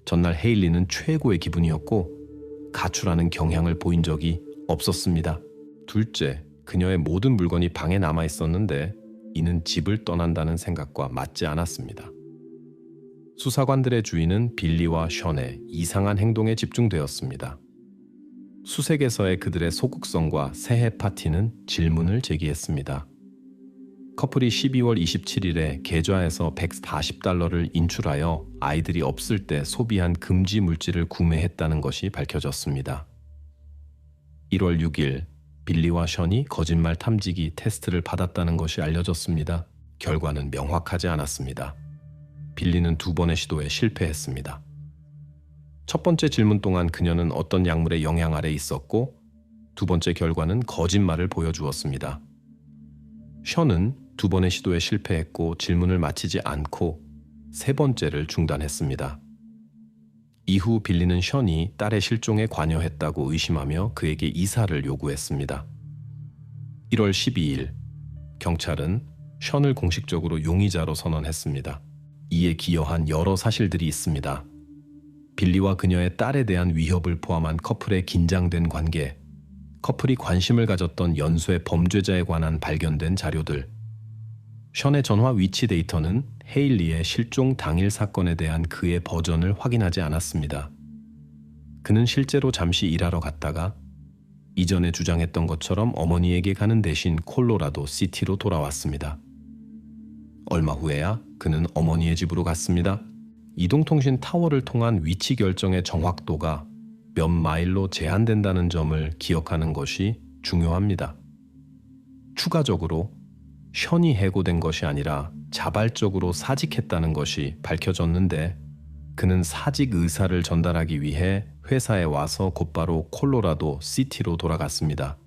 전날 헤일리는 최고의 기분이었고 가출하는 경향을 보인 적이 없었습니다. 둘째, 그녀의 모든 물건이 방에 남아 있었는데 이는 집을 떠난다는 생각과 맞지 않았습니다. 수사관들의 주의는 빌리와 션의 이상한 행동에 집중되었습니다. 수색에서의 그들의 소극성과 새해 파티는 질문을 제기했습니다. 커플이 12월 27일에 계좌에서 $140를 인출하여 아이들이 없을 때 소비한 금지 물질을 구매했다는 것이 밝혀졌습니다. 1월 6일 빌리와 션이 거짓말 탐지기 테스트를 받았다는 것이 알려졌습니다. 결과는 명확하지 않았습니다. 빌리는 2번의 시도에 실패했습니다. 첫 번째 질문 동안 그녀는 어떤 약물의 영향 아래 있었고, 2번째 결과는 거짓말을 보여주었습니다. 션은 2번의 시도에 실패했고 질문을 마치지 않고 3번째를 중단했습니다. 이후 빌리는 션이 딸의 실종에 관여했다고 의심하며 그에게 이사를 요구했습니다. 1월 12일, 경찰은 션을 공식적으로 용의자로 선언했습니다. 이에 기여한 여러 사실들이 있습니다. 빌리와 그녀의 딸에 대한 위협을 포함한 커플의 긴장된 관계, 커플이 관심을 가졌던 연쇄 범죄자에 관한 발견된 자료들, 션의 전화 위치 데이터는 헤일리의 실종 당일 사건에 대한 그의 버전을 확인하지 않았습니다. 그는 실제로 잠시 일하러 갔다가 이전에 주장했던 것처럼 어머니에게 가는 대신 콜로라도 시티로 돌아왔습니다. 얼마 후에야 그는 어머니의 집으로 갔습니다. 이동통신 타워를 통한 위치 결정의 정확도가 몇 마일로 제한된다는 점을 기억하는 것이 중요합니다. 추가적으로 션이 해고된 것이 아니라 자발적으로 사직했다는 것이 밝혀졌는데, 그는 사직 의사를 전달하기 위해 회사에 와서 곧바로 콜로라도 시티로 돌아갔습니다.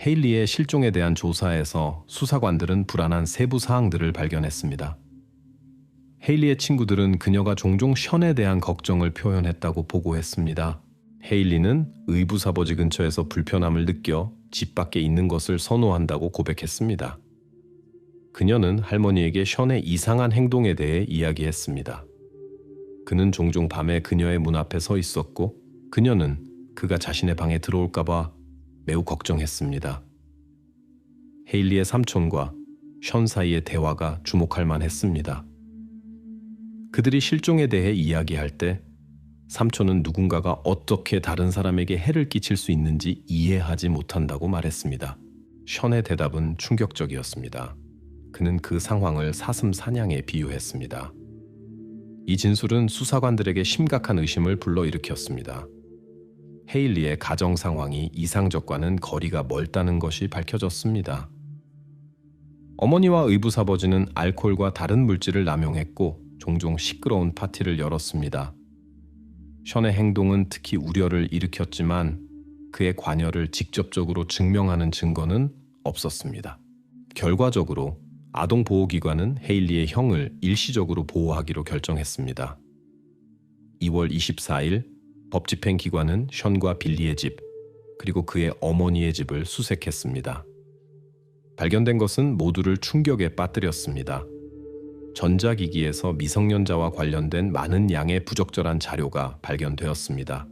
헤일리의 실종에 대한 조사에서 수사관들은 불안한 세부 사항들을 발견했습니다. 헤일리의 친구들은 그녀가 종종 션에 대한 걱정을 표현했다고 보고했습니다. 헤일리는 의붓아버지 근처에서 불편함을 느껴 집 밖에 있는 것을 선호한다고 고백했습니다. 그녀는 할머니에게 션의 이상한 행동에 대해 이야기했습니다. 그는 종종 밤에 그녀의 문 앞에 서 있었고, 그녀는 그가 자신의 방에 들어올까봐 매우 걱정했습니다. 헤일리의 삼촌과 션 사이의 대화가 주목할 만했습니다. 그들이 실종에 대해 이야기할 때 삼촌은 누군가가 어떻게 다른 사람에게 해를 끼칠 수 있는지 이해하지 못한다고 말했습니다. 션의 대답은 충격적이었습니다. 그는 그 상황을 사슴 사냥에 비유했습니다. 이 진술은 수사관들에게 심각한 의심을 불러일으켰습니다. 헤일리의 가정 상황이 이상적과는 거리가 멀다는 것이 밝혀졌습니다. 어머니와 의붓아버지는 알코올과 다른 물질을 남용했고 종종 시끄러운 파티를 열었습니다. 션의 행동은 특히 우려를 일으켰지만 그의 관여를 직접적으로 증명하는 증거는 없었습니다. 결과적으로 아동보호기관은 헤일리의 형을 일시적으로 보호하기로 결정했습니다. 2월 24일 법집행기관은 션과 빌리의 집, 그리고 그의 어머니의 집을 수색했습니다. 발견된 것은 모두를 충격에 빠뜨렸습니다. 전자기기에서 미성년자와 관련된 많은 양의 부적절한 자료가 발견되었습니다.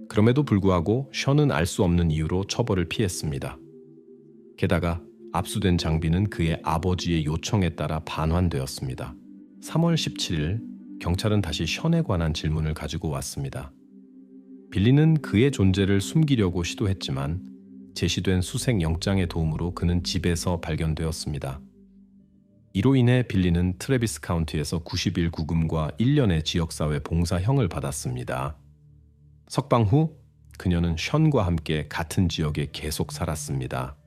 그럼에도 불구하고 션은 알 수 없는 이유로 처벌을 피했습니다. 게다가 압수된 장비는 그의 아버지의 요청에 따라 반환되었습니다. 3월 17일 경찰은 다시 션에 관한 질문을 가지고 왔습니다. 빌리는 그의 존재를 숨기려고 시도했지만 제시된 수색 영장의 도움으로 그는 집에서 발견되었습니다. 이로 인해 빌리는 트래비스 카운티에서 90일 구금과 1년의 지역사회 봉사형을 받았습니다. 석방 후 그녀는 션과 함께 같은 지역에 계속 살았습니다.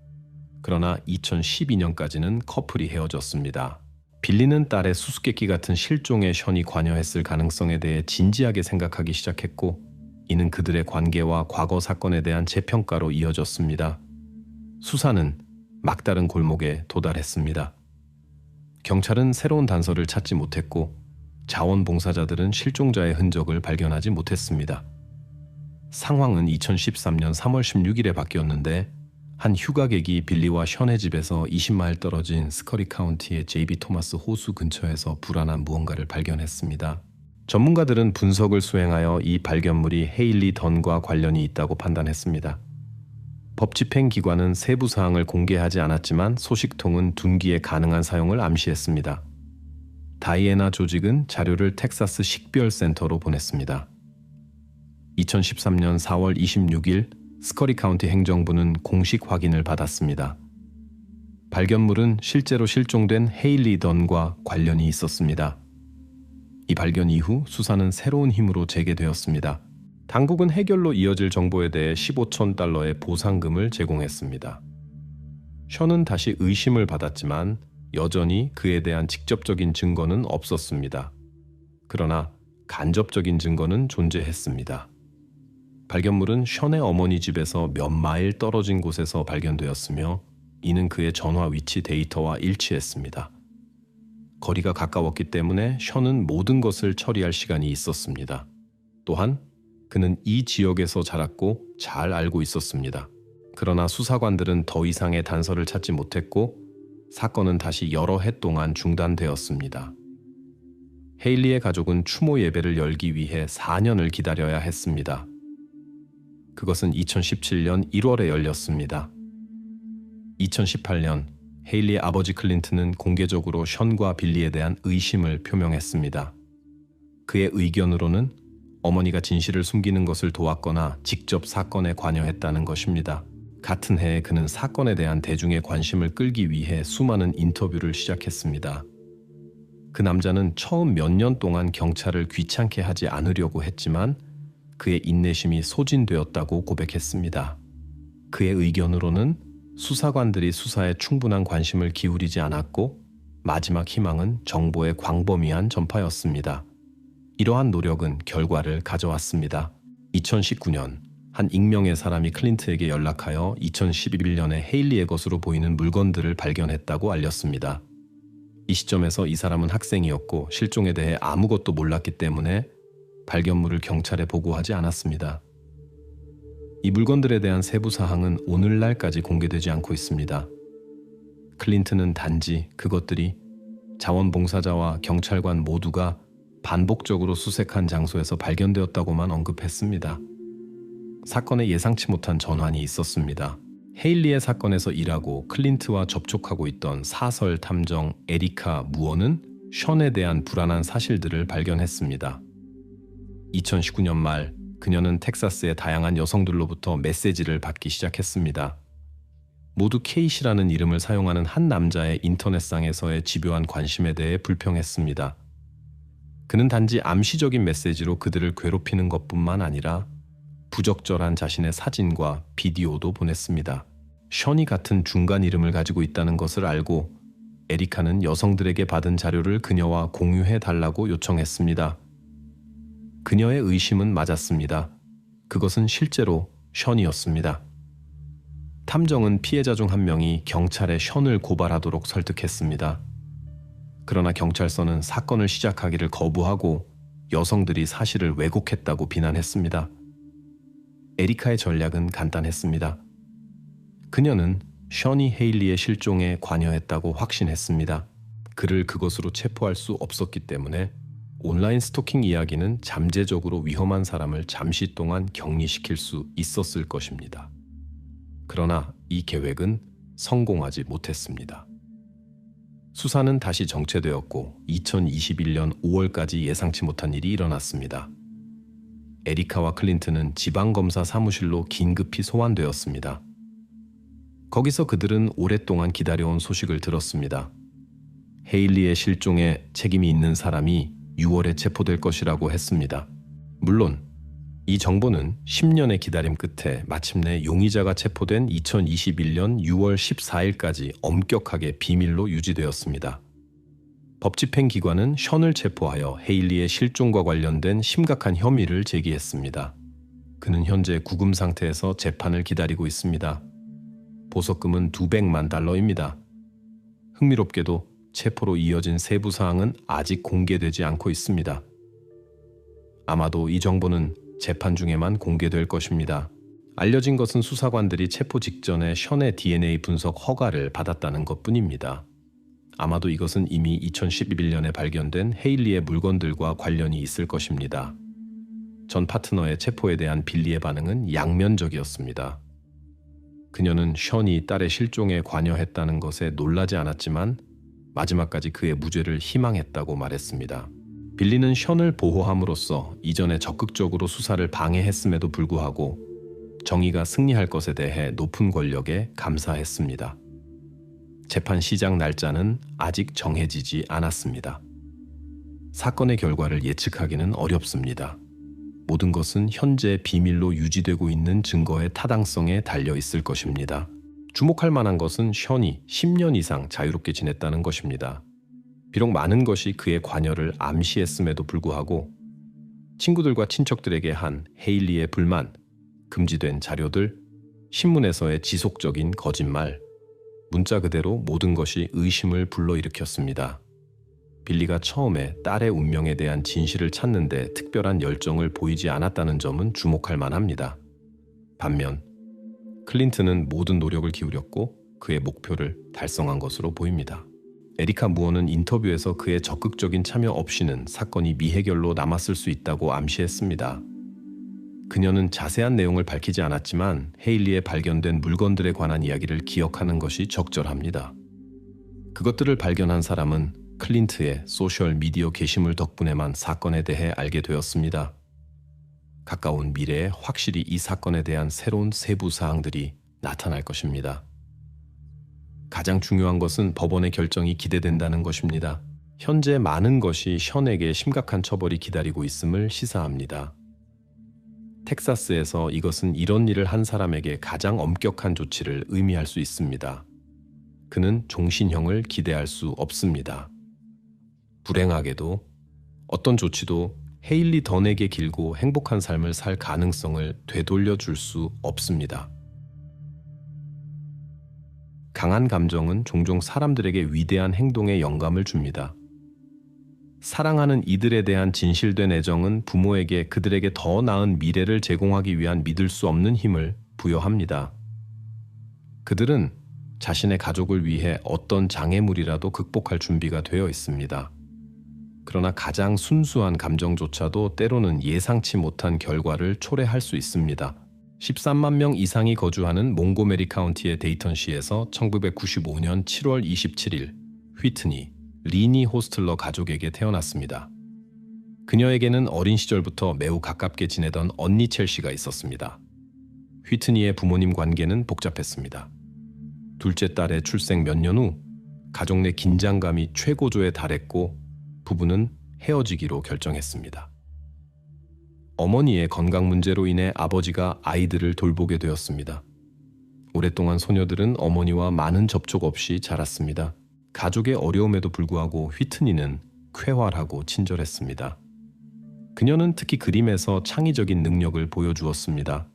그러나 2012년까지는 커플이 헤어졌습니다. 빌리는 딸의 수수께끼 같은 실종에 션이 관여했을 가능성에 대해 진지하게 생각하기 시작했고, 이는 그들의 관계와 과거 사건에 대한 재평가로 이어졌습니다. 수사는 막다른 골목에 도달했습니다. 경찰은 새로운 단서를 찾지 못했고, 자원봉사자들은 실종자의 흔적을 발견하지 못했습니다. 상황은 2013년 3월 16일에 바뀌었는데, 한 휴가객이 빌리와 션의 집에서 20마일 떨어진 스커리 카운티의 JB 토마스 호수 근처에서 불안한 무언가를 발견했습니다. 전문가들은 분석을 수행하여 이 발견물이 헤일리 던과 관련이 있다고 판단했습니다. 법집행기관은 세부 사항을 공개하지 않았지만 소식통은 둔기의 가능한 사용을 암시했습니다. 다이애나 조직은 자료를 텍사스 식별센터로 보냈습니다. 2013년 4월 26일 스커리 카운티 행정부는 공식 확인을 받았습니다. 발견물은 실제로 실종된 헤일리 던과 관련이 있었습니다. 이 발견 이후 수사는 새로운 힘으로 재개되었습니다. 당국은 해결로 이어질 정보에 대해 15천 달러의 보상금을 제공했습니다. 션은 다시 의심을 받았지만 여전히 그에 대한 직접적인 증거는 없었습니다. 그러나 간접적인 증거는 존재했습니다. 발견물은 션의 어머니 집에서 몇 마일 떨어진 곳에서 발견되었으며 이는 그의 전화 위치 데이터와 일치했습니다. 거리가 가까웠기 때문에 션은 모든 것을 처리할 시간이 있었습니다. 또한 그는 이 지역에서 자랐고 잘 알고 있었습니다. 그러나 수사관들은 더 이상의 단서를 찾지 못했고 사건은 다시 여러 해 동안 중단되었습니다. 헤일리의 가족은 추모 예배를 열기 위해 4년을 기다려야 했습니다. 그것은 2017년 1월에 열렸습니다. 2018년 헤일리의 아버지 클린트는 공개적으로 션과 빌리에 대한 의심을 표명했습니다. 그의 의견으로는 어머니가 진실을 숨기는 것을 도왔거나 직접 사건에 관여했다는 것입니다. 같은 해에 그는 사건에 대한 대중의 관심을 끌기 위해 수많은 인터뷰를 시작했습니다. 그 남자는 처음 몇 년 동안 경찰을 귀찮게 하지 않으려고 했지만 그의 인내심이 소진되었다고 고백했습니다. 그의 의견으로는 수사관들이 수사에 충분한 관심을 기울이지 않았고 마지막 희망은 정보의 광범위한 전파였습니다. 이러한 노력은 결과를 가져왔습니다. 2019년 한 익명의 사람이 클린트에게 연락하여 2011년에 헤일리의 것으로 보이는 물건들을 발견했다고 알렸습니다. 이 시점에서 이 사람은 학생이었고 실종에 대해 아무것도 몰랐기 때문에 발견물을 경찰에 보고하지 않았습니다. 이 물건들에 대한 세부 사항은 오늘날까지 공개되지 않고 있습니다. 클린트는 단지 그것들이 자원봉사자와 경찰관 모두가 반복적으로 수색한 장소에서 발견되었다고만 언급했습니다. 사건에 예상치 못한 전환이 있었습니다. 헤일리의 사건에서 일하고 클린트와 접촉하고 있던 사설 탐정 에리카 무어는 션에 대한 불안한 사실들을 발견했습니다. 2019년 말 그녀는 텍사스의 다양한 여성들로부터 메시지를 받기 시작했습니다. 모두 케이시라는 이름을 사용하는 한 남자의 인터넷상에서의 집요한 관심에 대해 불평했습니다. 그는 단지 암시적인 메시지로 그들을 괴롭히는 것뿐만 아니라 부적절한 자신의 사진과 비디오도 보냈습니다. 션이 같은 중간 이름을 가지고 있다는 것을 알고 에리카는 여성들에게 받은 자료를 그녀와 공유해 달라고 요청했습니다. 그녀의 의심은 맞았습니다. 그것은 실제로 션이었습니다. 탐정은 피해자 중 한 명이 경찰에 션을 고발하도록 설득했습니다. 그러나 경찰서는 사건을 시작하기를 거부하고 여성들이 사실을 왜곡했다고 비난했습니다. 에리카의 전략은 간단했습니다. 그녀는 션이 헤일리의 실종에 관여했다고 확신했습니다. 그를 그것으로 체포할 수 없었기 때문에 온라인 스토킹 이야기는 잠재적으로 위험한 사람을 잠시 동안 격리시킬 수 있었을 것입니다. 그러나 이 계획은 성공하지 못했습니다. 수사는 다시 정체되었고 2021년 5월까지 예상치 못한 일이 일어났습니다. 에리카와 클린트는 지방검사 사무실로 긴급히 소환되었습니다. 거기서 그들은 오랫동안 기다려온 소식을 들었습니다. 헤일리의 실종에 책임이 있는 사람이 6월에 체포될 것이라고 했습니다. 물론 이 정보는 10년의 기다림 끝에 마침내 용의자가 체포된 2021년 6월 14일까지 엄격하게 비밀로 유지되었습니다. 법집행기관은 션을 체포하여 헤일리의 실종과 관련된 심각한 혐의를 제기했습니다. 그는 현재 구금 상태에서 재판을 기다리고 있습니다. 보석금은 $200만. 흥미롭게도 체포로 이어진 세부 사항은 아직 공개되지 않고 있습니다. 아마도 이 정보는 재판 중에만 공개될 것입니다. 알려진 것은 수사관들이 체포 직전에 션의 DNA 분석 허가를 받았다는 것뿐입니다. 아마도 이것은 이미 2011년에 발견된 헤일리의 물건들과 관련이 있을 것입니다. 전 파트너의 체포에 대한 빌리의 반응은 양면적이었습니다. 그녀는 션이 딸의 실종에 관여했다는 것에 놀라지 않았지만 마지막까지 그의 무죄를 희망했다고 말했습니다. 빌리는 션을 보호함으로써 이전에 적극적으로 수사를 방해했음에도 불구하고 정의가 승리할 것에 대해 높은 권력에 감사했습니다. 재판 시작 날짜는 아직 정해지지 않았습니다. 사건의 결과를 예측하기는 어렵습니다. 모든 것은 현재 비밀로 유지되고 있는 증거의 타당성에 달려 있을 것입니다. 주목할 만한 것은 션이 10년 이상 자유롭게 지냈다는 것입니다. 비록 많은 것이 그의 관여를 암시했음에도 불구하고 친구들과 친척들에게 한 헤일리의 불만, 금지된 자료들, 신문에서의 지속적인 거짓말, 문자 그대로 모든 것이 의심을 불러일으켰습니다. 빌리가 처음에 딸의 운명에 대한 진실을 찾는데 특별한 열정을 보이지 않았다는 점은 주목할 만합니다. 반면 클린트는 모든 노력을 기울였고 그의 목표를 달성한 것으로 보입니다. 에리카 무어는 인터뷰에서 그의 적극적인 참여 없이는 사건이 미해결로 남았을 수 있다고 암시했습니다. 그녀는 자세한 내용을 밝히지 않았지만 헤일리에 발견된 물건들에 관한 이야기를 기억하는 것이 적절합니다. 그것들을 발견한 사람은 클린트의 소셜미디어 게시물 덕분에만 사건에 대해 알게 되었습니다. 가까운 미래에 확실히 이 사건에 대한 새로운 세부 사항들이 나타날 것입니다. 가장 중요한 것은 법원의 결정이 기대된다는 것입니다. 현재 많은 것이 션에게 심각한 처벌이 기다리고 있음을 시사합니다. 텍사스에서 이것은 이런 일을 한 사람에게 가장 엄격한 조치를 의미할 수 있습니다. 그는 종신형을 기대할 수 없습니다. 불행하게도 어떤 조치도 헤일리 던에게 길고 행복한 삶을 살 가능성을 되돌려 줄 수 없습니다. 강한 감정은 종종 사람들에게 위대한 행동에 영감을 줍니다. 사랑하는 이들에 대한 진실된 애정은 부모에게 그들에게 더 나은 미래를 제공하기 위한 믿을 수 없는 힘을 부여합니다. 그들은 자신의 가족을 위해 어떤 장애물이라도 극복할 준비가 되어 있습니다. 그러나 가장 순수한 감정조차도 때로는 예상치 못한 결과를 초래할 수 있습니다. 13만 명 이상이 거주하는 몽고메리 카운티의 데이턴시에서 1995년 7월 27일 휘트니, 리니 호스틀러 가족에게 태어났습니다. 그녀에게는 어린 시절부터 매우 가깝게 지내던 언니 첼시가 있었습니다. 휘트니의 부모님 관계는 복잡했습니다. 둘째 딸의 출생 몇 년 후 가족 내 긴장감이 최고조에 달했고 부부는 헤어지기로 결정했습니다. 어머니의 건강 문제로 인해 아버지가 아이들을 돌보게 되었습니다. 오랫동안 소녀들은 어머니와 많은 접촉 없이 자랐습니다. 가족의 어려움에도 불구하고 휘트니는 쾌활하고 친절했습니다. 그녀는 특히 그림에서 창의적인 능력을 보여주었습니다.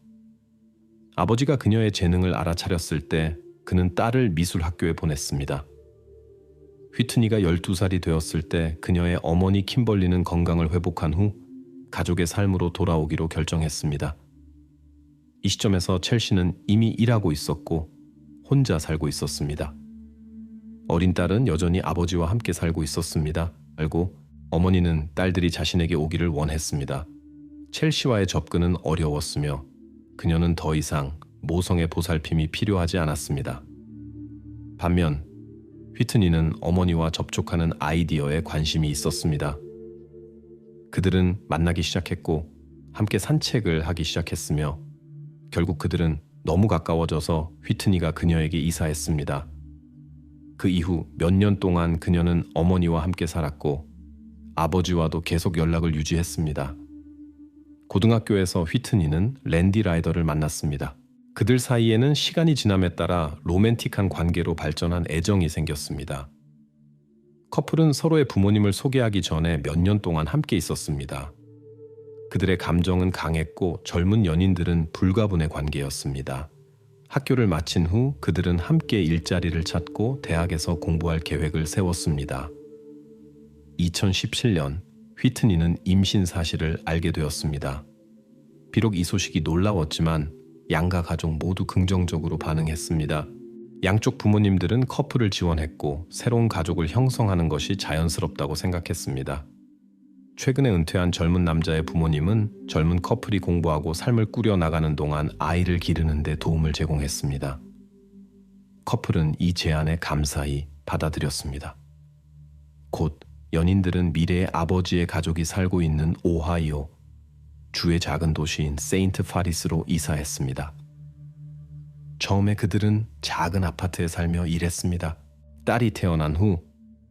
아버지가 그녀의 재능을 알아차렸을 때 그는 딸을 미술학교에 보냈습니다. 휘트니가 12살이 되었을 때 그녀의 어머니 킴벌리는 건강을 회복한 후 가족의 삶으로 돌아오기로 결정했습니다. 이 시점에서 첼시는 이미 일하고 있었고 혼자 살고 있었습니다. 어린 딸은 여전히 아버지와 함께 살고 있었습니다. 알고 어머니는 딸들이 자신에게 오기를 원했습니다. 첼시와의 접근은 어려웠으며 그녀는 더 이상 모성의 보살핌이 필요하지 않았습니다. 반면 휘트니는 어머니와 접촉하는 아이디어에 관심이 있었습니다. 그들은 만나기 시작했고 함께 산책을 하기 시작했으며 결국 그들은 너무 가까워져서 휘트니가 그녀에게 이사했습니다. 그 이후 몇 년 동안 그녀는 어머니와 함께 살았고 아버지와도 계속 연락을 유지했습니다. 고등학교에서 휘트니는 랜디 라이더를 만났습니다. 그들 사이에는 시간이 지남에 따라 로맨틱한 관계로 발전한 애정이 생겼습니다. 커플은 서로의 부모님을 소개하기 전에 몇 년 동안 함께 있었습니다. 그들의 감정은 강했고 젊은 연인들은 불가분의 관계였습니다. 학교를 마친 후 그들은 함께 일자리를 찾고 대학에서 공부할 계획을 세웠습니다. 2017년 휘트니는 임신 사실을 알게 되었습니다. 비록 이 소식이 놀라웠지만 양가 가족 모두 긍정적으로 반응했습니다. 양쪽 부모님들은 커플을 지원했고 새로운 가족을 형성하는 것이 자연스럽다고 생각했습니다. 최근에 은퇴한 젊은 남자의 부모님은 젊은 커플이 공부하고 삶을 꾸려나가는 동안 아이를 기르는 데 도움을 제공했습니다. 커플은 이 제안에 감사히 받아들였습니다. 곧 연인들은 미래의 아버지의 가족이 살고 있는 오하이오, 주의 작은 도시인 세인트 파리스로 이사했습니다. 처음에 그들은 작은 아파트에 살며 일했습니다. 딸이 태어난 후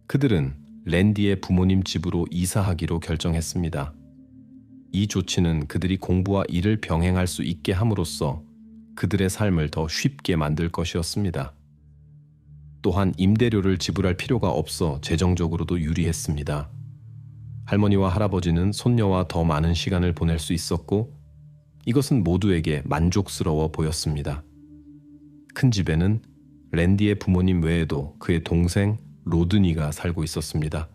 그들은 랜디의 부모님 집으로 이사하기로 결정했습니다. 이 조치는 그들이 공부와 일을 병행할 수 있게 함으로써 그들의 삶을 더 쉽게 만들 것이었습니다. 또한 임대료를 지불할 필요가 없어 재정적으로도 유리했습니다. 할머니와 할아버지는 손녀와 더 많은 시간을 보낼 수 있었고 이것은 모두에게 만족스러워 보였습니다. 큰 집에는 랜디의 부모님 외에도 그의 동생 로드니가 살고 있었습니다.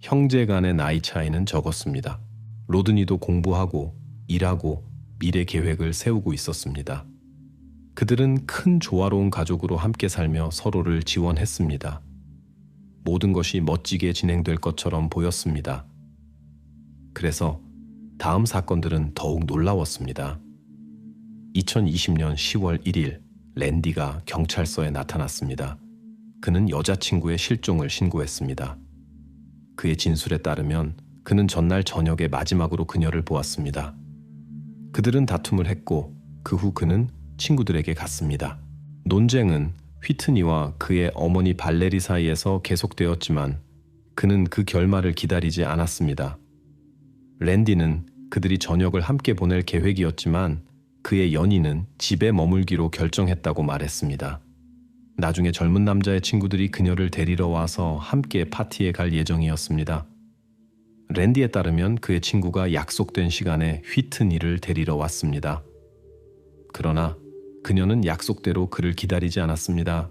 형제 간의 나이 차이는 적었습니다. 로드니도 공부하고 일하고 미래 계획을 세우고 있었습니다. 그들은 큰 조화로운 가족으로 함께 살며 서로를 지원했습니다. 모든 것이 멋지게 진행될 것처럼 보였습니다. 그래서 다음 사건들은 더욱 놀라웠습니다. 2020년 10월 1일 랜디가 경찰서에 나타났습니다. 그는 여자친구의 실종을 신고했습니다. 그의 진술에 따르면 그는 전날 저녁에 마지막으로 그녀를 보았습니다. 그들은 다툼을 했고 그 후 그는 친구들에게 갔습니다. 논쟁은 휘트니와 그의 어머니 발레리 사이에서 계속되었지만 그는 그 결말을 기다리지 않았습니다. 랜디는 그들이 저녁을 함께 보낼 계획이었지만 그의 연인은 집에 머물기로 결정했다고 말했습니다. 나중에 젊은 남자의 친구들이 그녀를 데리러 와서 함께 파티에 갈 예정이었습니다. 랜디에 따르면 그의 친구가 약속된 시간에 휘트니를 데리러 왔습니다. 그러나 그녀는 약속대로 그를 기다리지 않았습니다.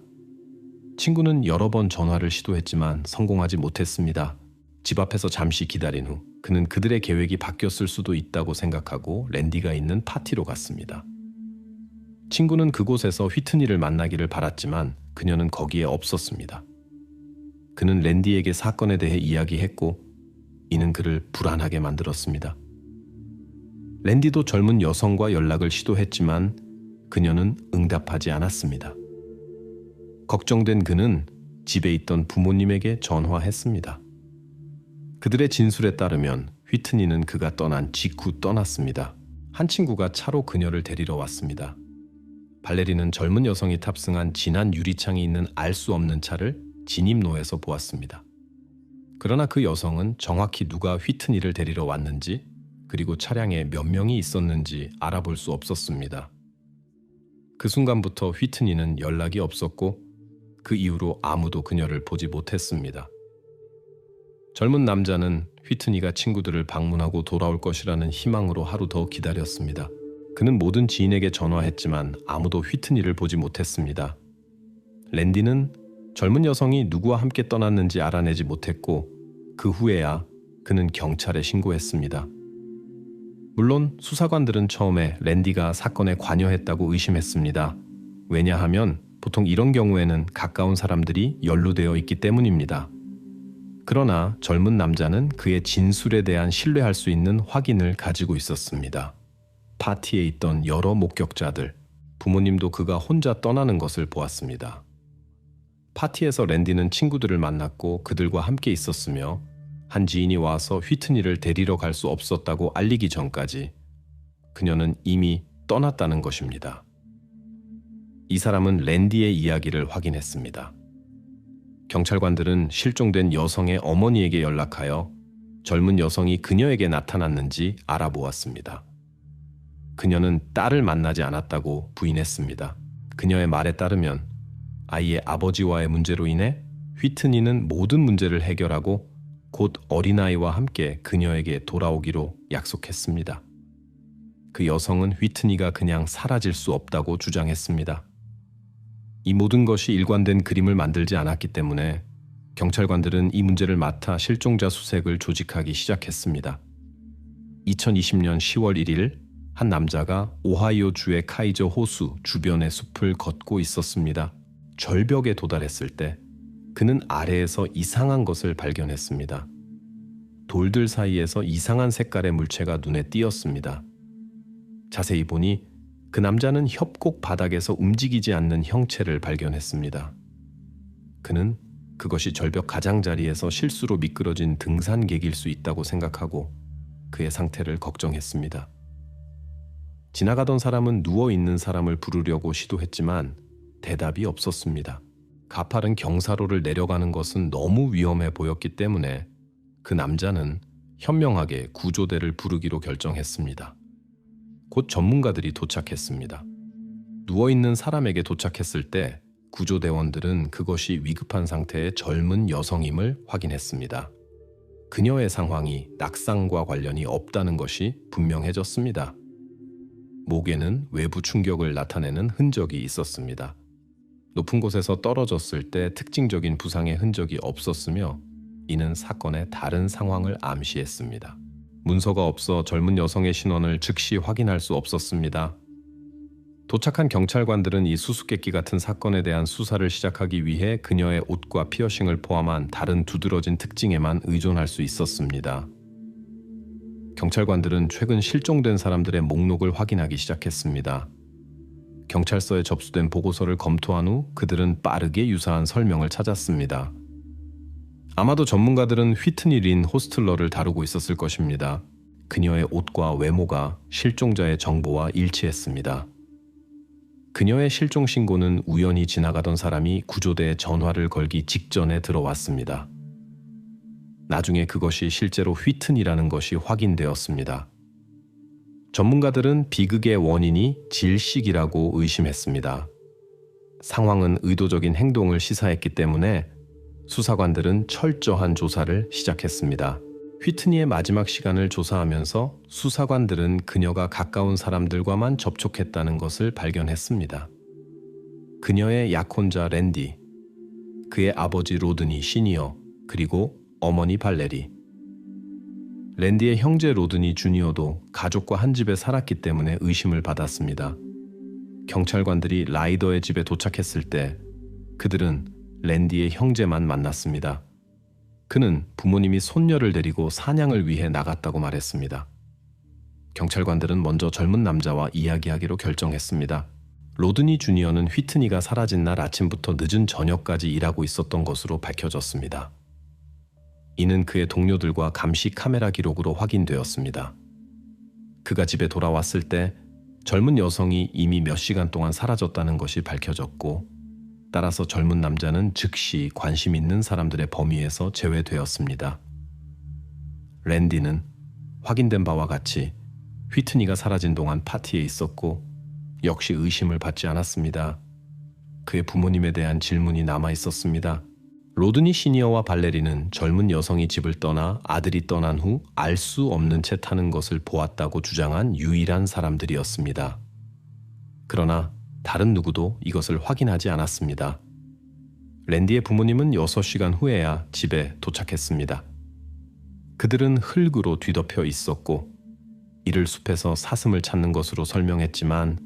친구는 여러 번 전화를 시도했지만 성공하지 못했습니다. 집 앞에서 잠시 기다린 후 그는 그들의 계획이 바뀌었을 수도 있다고 생각하고 랜디가 있는 파티로 갔습니다. 친구는 그곳에서 휘트니를 만나기를 바랐지만 그녀는 거기에 없었습니다. 그는 랜디에게 사건에 대해 이야기했고 이는 그를 불안하게 만들었습니다. 랜디도 젊은 여성과 연락을 시도했지만 그녀는 응답하지 않았습니다. 걱정된 그는 집에 있던 부모님에게 전화했습니다. 그들의 진술에 따르면 휘트니는 그가 떠난 직후 떠났습니다. 한 친구가 차로 그녀를 데리러 왔습니다. 발레리는 젊은 여성이 탑승한 진한 유리창이 있는 알 수 없는 차를 진입로에서 보았습니다. 그러나 그 여성은 정확히 누가 휘트니를 데리러 왔는지 그리고 차량에 몇 명이 있었는지 알아볼 수 없었습니다. 그 순간부터 휘트니는 연락이 없었고 그 이후로 아무도 그녀를 보지 못했습니다. 젊은 남자는 휘트니가 친구들을 방문하고 돌아올 것이라는 희망으로 하루 더 기다렸습니다. 그는 모든 지인에게 전화했지만 아무도 휘트니를 보지 못했습니다. 랜디는 젊은 여성이 누구와 함께 떠났는지 알아내지 못했고 그 후에야 그는 경찰에 신고했습니다. 물론 수사관들은 처음에 랜디가 사건에 관여했다고 의심했습니다. 왜냐하면 보통 이런 경우에는 가까운 사람들이 연루되어 있기 때문입니다. 그러나 젊은 남자는 그의 진술에 대한 신뢰할 수 있는 확인을 가지고 있었습니다. 파티에 있던 여러 목격자들, 부모님도 그가 혼자 떠나는 것을 보았습니다. 파티에서 랜디는 친구들을 만났고 그들과 함께 있었으며 한 지인이 와서 휘트니를 데리러 갈 수 없었다고 알리기 전까지 그녀는 이미 떠났다는 것입니다. 이 사람은 랜디의 이야기를 확인했습니다. 경찰관들은 실종된 여성의 어머니에게 연락하여 젊은 여성이 그녀에게 나타났는지 알아보았습니다. 그녀는 딸을 만나지 않았다고 부인했습니다. 그녀의 말에 따르면 아이의 아버지와의 문제로 인해 휘트니는 모든 문제를 해결하고 곧 어린아이와 함께 그녀에게 돌아오기로 약속했습니다. 그 여성은 휘트니가 그냥 사라질 수 없다고 주장했습니다. 이 모든 것이 일관된 그림을 만들지 않았기 때문에 경찰관들은 이 문제를 맡아 실종자 수색을 조직하기 시작했습니다. 2020년 10월 1일 한 남자가 오하이오주의 카이저 호수 주변의 숲을 걷고 있었습니다. 절벽에 도달했을 때 그는 아래에서 이상한 것을 발견했습니다. 돌들 사이에서 이상한 색깔의 물체가 눈에 띄었습니다. 자세히 보니 그 남자는 협곡 바닥에서 움직이지 않는 형체를 발견했습니다. 그는 그것이 절벽 가장자리에서 실수로 미끄러진 등산객일 수 있다고 생각하고 그의 상태를 걱정했습니다. 지나가던 사람은 누워있는 사람을 부르려고 시도했지만 대답이 없었습니다. 가파른 경사로를 내려가는 것은 너무 위험해 보였기 때문에 그 남자는 현명하게 구조대를 부르기로 결정했습니다. 곧 전문가들이 도착했습니다. 누워있는 사람에게 도착했을 때 구조대원들은 그것이 위급한 상태의 젊은 여성임을 확인했습니다. 그녀의 상황이 낙상과 관련이 없다는 것이 분명해졌습니다. 목에는 외부 충격을 나타내는 흔적이 있었습니다. 높은 곳에서 떨어졌을 때 특징적인 부상의 흔적이 없었으며 이는 사건의 다른 상황을 암시했습니다. 문서가 없어 젊은 여성의 신원을 즉시 확인할 수 없었습니다. 도착한 경찰관들은 이 수수께끼 같은 사건에 대한 수사를 시작하기 위해 그녀의 옷과 피어싱을 포함한 다른 두드러진 특징에만 의존할 수 있었습니다. 경찰관들은 최근 실종된 사람들의 목록을 확인하기 시작했습니다. 경찰서에 접수된 보고서를 검토한 후 그들은 빠르게 유사한 설명을 찾았습니다. 아마도 전문가들은 휘트니 린 호스틀러를 다루고 있었을 것입니다. 그녀의 옷과 외모가 실종자의 정보와 일치했습니다. 그녀의 실종 신고는 우연히 지나가던 사람이 구조대에 전화를 걸기 직전에 들어왔습니다. 나중에 그것이 실제로 휘트니라는 것이 확인되었습니다. 전문가들은 비극의 원인이 질식이라고 의심했습니다. 상황은 의도적인 행동을 시사했기 때문에 수사관들은 철저한 조사를 시작했습니다. 휘트니의 마지막 시간을 조사하면서 수사관들은 그녀가 가까운 사람들과만 접촉했다는 것을 발견했습니다. 그녀의 약혼자 랜디, 그의 아버지 로드니 시니어, 그리고 어머니 발레리. 랜디의 형제 로드니 주니어도 가족과 한 집에 살았기 때문에 의심을 받았습니다. 경찰관들이 라이더의 집에 도착했을 때 그들은 랜디의 형제만 만났습니다. 그는 부모님이 손녀를 데리고 사냥을 위해 나갔다고 말했습니다. 경찰관들은 먼저 젊은 남자와 이야기하기로 결정했습니다. 로드니 주니어는 휘트니가 사라진 날 아침부터 늦은 저녁까지 일하고 있었던 것으로 밝혀졌습니다. 이는 그의 동료들과 감시 카메라 기록으로 확인되었습니다. 그가 집에 돌아왔을 때 젊은 여성이 이미 몇 시간 동안 사라졌다는 것이 밝혀졌고 따라서 젊은 남자는 즉시 관심 있는 사람들의 범위에서 제외되었습니다. 랜디는 확인된 바와 같이 휘트니가 사라진 동안 파티에 있었고 역시 의심을 받지 않았습니다. 그의 부모님에 대한 질문이 남아 있었습니다. 로드니 시니어와 발레리는 젊은 여성이 집을 떠나 아들이 떠난 후 알 수 없는 채 타는 것을 보았다고 주장한 유일한 사람들이었습니다. 그러나 다른 누구도 이것을 확인하지 않았습니다. 랜디의 부모님은 6시간 후에야 집에 도착했습니다. 그들은 흙으로 뒤덮여 있었고 이를 숲에서 사슴을 찾는 것으로 설명했지만